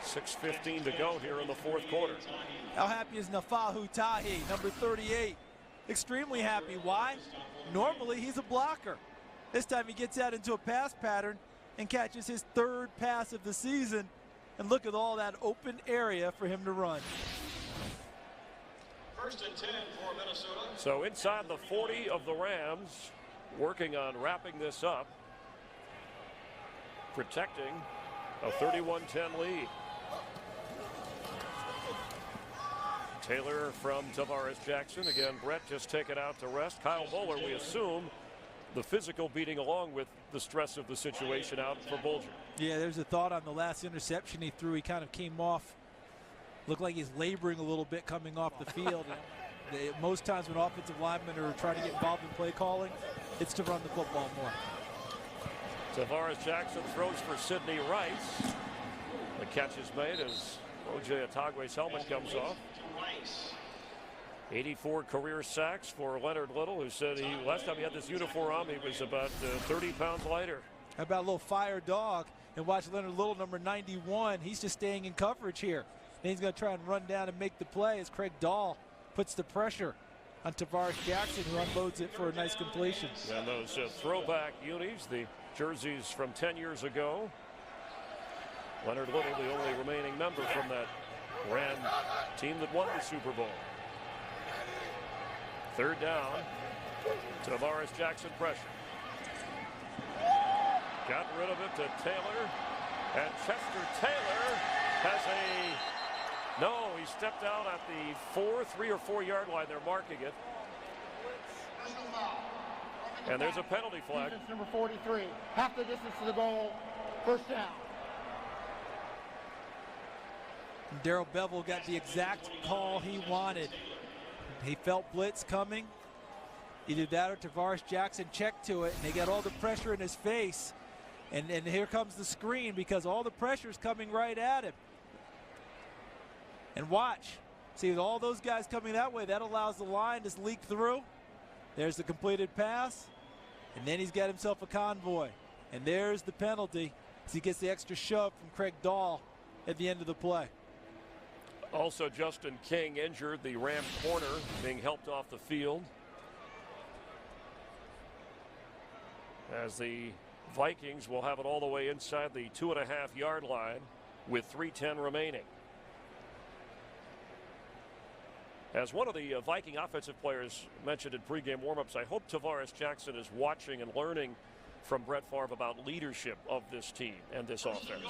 6:15 to go here in the fourth quarter. How happy is Nafahu Tahi, number 38? Extremely happy. Why? Normally he's a blocker. This time he gets out into a pass pattern and catches his third pass of the season. And look at all that open area for him to run. 1st and 10 for Minnesota. So inside the 40 of the Rams, working on wrapping this up, protecting a 31-10 lead. Taylor from Tavares Jackson. Again, Brett just taken out to rest. Kyle Bowler, we assume, the physical beating along with the stress of the situation out for Bulger. Yeah, there's a thought on the last interception he threw. He kind of came off, looked like he's laboring a little bit coming off the field. Most times when offensive linemen are trying to get involved in play calling, it's to run the football more. Tavares Jackson throws for Sidney Rice. The catch is made as O.J. Atagwe's helmet comes off. 84 career sacks for Leonard Little, who said last time he had this uniform on, he was about 30 pounds lighter. How about a little fire dog? And watch Leonard Little, number 91. He's just staying in coverage here. And he's going to try and run down and make the play as Craig Dahl puts the pressure on Tavares Jackson, who unloads it for a nice completion. And those throwback unis, the jerseys from 10 years ago. Leonard Little, the only remaining member from that Ram team that won the Super Bowl. Third down. Tavares Jackson pressure. Got rid of it to Taylor. And Chester Taylor has no, he stepped out at the 3 or 4 yard line. They're marking it. And there's a penalty flag. Defense number 43, half the distance to the goal, 1st down. Darrell Bevel got the exact call he wanted. He felt blitz coming. Either that or Tavares Jackson checked to it, and they got all the pressure in his face. And here comes the screen because all the pressure is coming right at him. And watch. See, with all those guys coming that way, that allows the line to leak through. There's the completed pass. And then he's got himself a convoy. And there's the penalty as he gets the extra shove from Craig Dahl at the end of the play. Also, Justin King injured, the Ram corner, being helped off the field. As the Vikings will have it all the way inside the 2.5 yard line with 3:10 remaining. As one of the Viking offensive players mentioned in pregame warmups, I hope Tavares Jackson is watching and learning from Brett Favre about leadership of this team and this offense.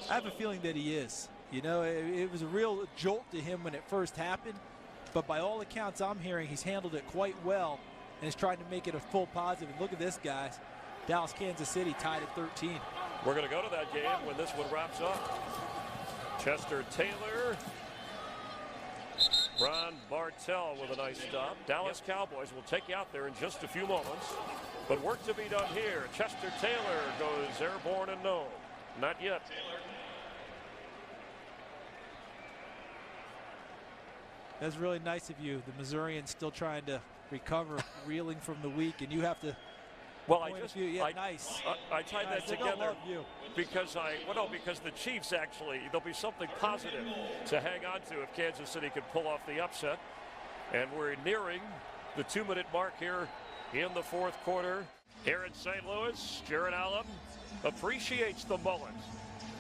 I have a feeling that he is. You know, it was a real jolt to him when it first happened, but by all accounts I'm hearing he's handled it quite well and is trying to make it a full positive. And look at this, guys. Dallas, Kansas City tied at 13. We're going to go to that game when this one wraps up. Chester Taylor. Ron Bartell with a nice stop. Dallas Cowboys will take you out there in just a few moments. But work to be done here. Chester Taylor goes airborne and no, not yet. That's really nice of you. The Missourians still trying to recover, reeling from the week, and you have to. Well, nice. I tied nice. that together you. because because the Chiefs actually, there'll be something positive to hang on to if Kansas City could pull off the upset. And we're nearing the 2-minute mark here in the fourth quarter. Here in St. Louis, Jared Allen appreciates the mullet.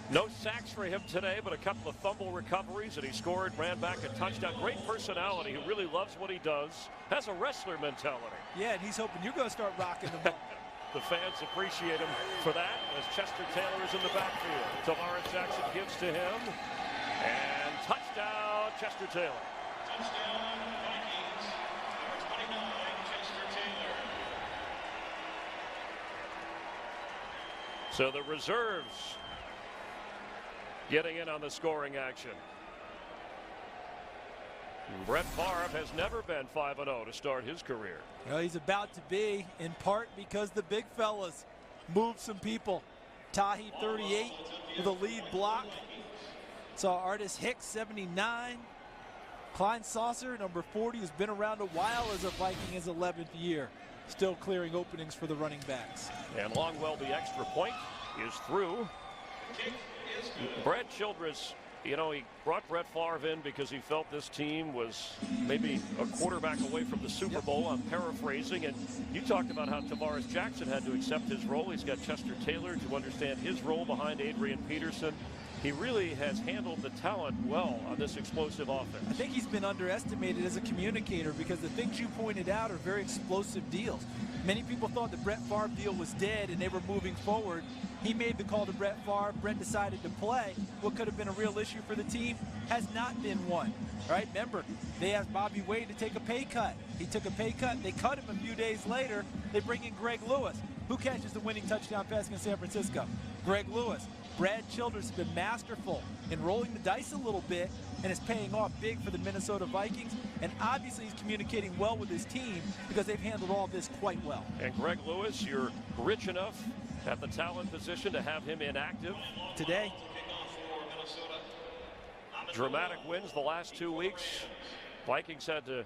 No sacks for him today, but a couple of fumble recoveries, and he scored, ran back a touchdown. Great personality, who really loves what he does, has a wrestler mentality. Yeah, and he's hoping you're going to start rocking the mullet. The fans appreciate him for that as Chester Taylor is in the backfield. Tavares Jackson gives to him, and touchdown, Chester Taylor. Touchdown, Vikings. Number 29, Chester Taylor. So the reserves getting in on the scoring action. Brett Favre has never been 5-0 to start his career. Well, he's about to be, in part because the big fellas moved some people. Tahi, 38, with a lead block. Saw Artis Hicks, 79. Klein Saucer, number 40, has been around a while as a Viking, his 11th year. Still clearing openings for the running backs. And Longwell, the extra point, is through. Brad Childress, you know, he brought Brett Favre in because he felt this team was maybe a quarterback away from the Super Bowl. I'm paraphrasing. And you talked about how Tavares Jackson had to accept his role. He's got Chester Taylor to understand his role behind Adrian Peterson. He really has handled the talent well on this explosive offense. I think he's been underestimated as a communicator because the things you pointed out are very explosive deals. Many people thought the Brett Favre deal was dead and they were moving forward. He made the call to Brett Favre. Brett decided to play. What could have been a real issue for the team has not been one. Right? Remember, they asked Bobby Wade to take a pay cut. He took a pay cut. They cut him a few days later. They bring in Greg Lewis. Who catches the winning touchdown pass against San Francisco? Greg Lewis. Brad Childress has been masterful in rolling the dice a little bit, and it's paying off big for the Minnesota Vikings. And obviously he's communicating well with his team because they've handled all this quite well. And Greg Lewis, you're rich enough at the talent position to have him inactive today. Dramatic wins the last 2 weeks. Vikings had to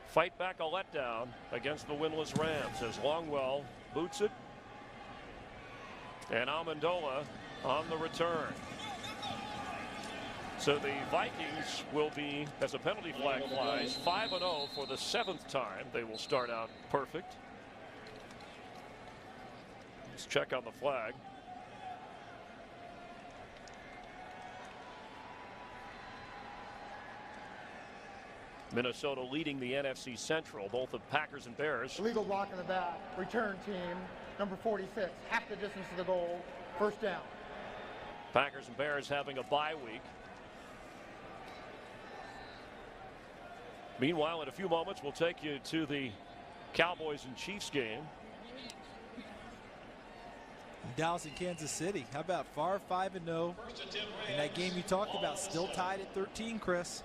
fight back a letdown against the winless Rams as Longwell boots it. And Amendola on the return. So the Vikings will be, as a penalty flag flies, 5-0 for the 7th time. They will start out perfect. Let's check on the flag. Minnesota leading the NFC Central, both the Packers and Bears. Illegal block in the back. Return team, number 46. Half the distance to the goal. First down. Packers and Bears having a bye week. Meanwhile, in a few moments, we'll take you to the Cowboys and Chiefs game. Dallas and Kansas City. How about Favre 5-0? And that game you talked about still tied at 13, Chris.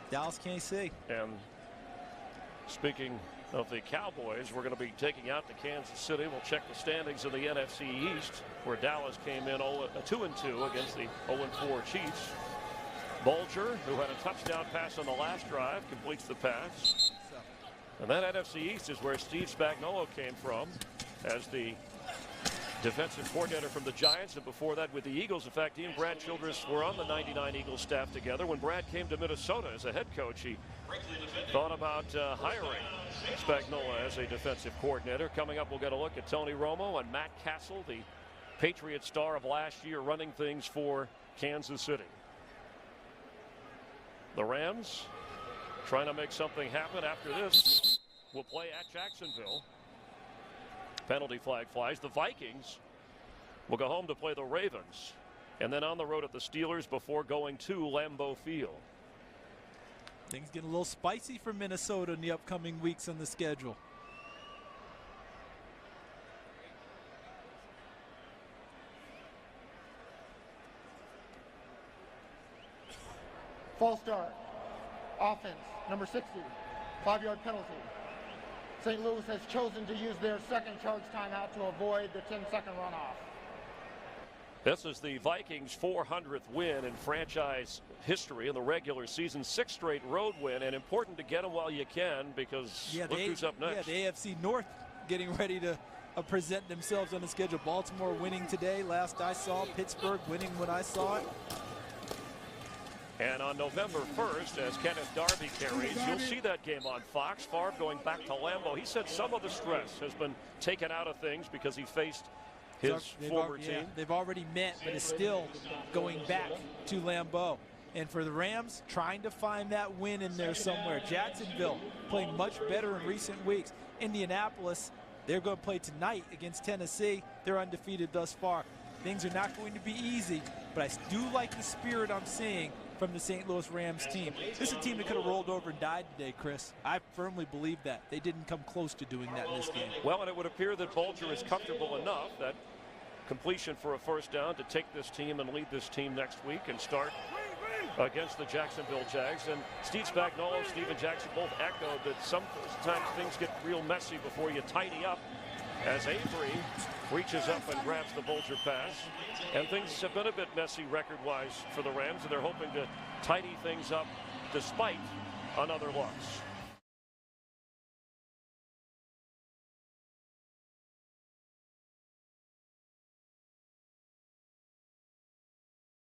Dallas KC. And speaking of the Cowboys, we're going to be taking out to Kansas City. We'll check the standings in the NFC East, where Dallas came in 2-2 against the 0-4 Chiefs. Bulger, who had a touchdown pass on the last drive, completes the pass. And that NFC East is where Steve Spagnuolo came from as the defensive coordinator from the Giants, and before that with the Eagles. In fact, he and Brad Childress were on the '99 Eagles staff together. When Brad came to Minnesota as a head coach, he thought about hiring Spagnuolo as a defensive coordinator. Coming up, we'll get a look at Tony Romo and Matt Castle, the Patriot star of last year, running things for Kansas City. The Rams trying to make something happen after this. Will play at Jacksonville. Penalty flag flies. The Vikings will go home to play the Ravens, and then on the road at the Steelers before going to Lambeau Field. Things getting a little spicy for Minnesota in the upcoming weeks on the schedule. False start. Offense, number 60. 5-yard penalty. St. Louis has chosen to use their second charge timeout to avoid the 10-second runoff. This is the Vikings' 400th win in franchise history in the regular season. 6th straight road win, and important to get them while you can, because look who's up next. Yeah, the AFC North getting ready to present themselves on the schedule. Baltimore winning today, last I saw. Pittsburgh winning when I saw it. And on November 1st, as Kenneth Darby carries, you'll see that game on Fox. Favre going back to Lambeau. He said some of the stress has been taken out of things because he faced his former team. They've already met, but is still going back to Lambeau. And for the Rams, trying to find that win in there somewhere. Jacksonville playing much better in recent weeks. Indianapolis, they're going to play tonight against Tennessee. They're undefeated thus far. Things are not going to be easy, but I do like the spirit I'm seeing from the St. Louis Rams team. This is a team that could have rolled over and died today, Chris. I firmly believe that. They didn't come close to doing that in this game. Well, and it would appear that Bulger is comfortable enough that completion for a first down to take this team and lead this team next week and start against the Jacksonville Jags. And Steve Spagnuolo, Steven Jackson both echoed that sometimes things get real messy before you tidy up, as Avery reaches up and grabs the Bulger pass. And things have been a bit messy record-wise for the Rams, and they're hoping to tidy things up despite another loss.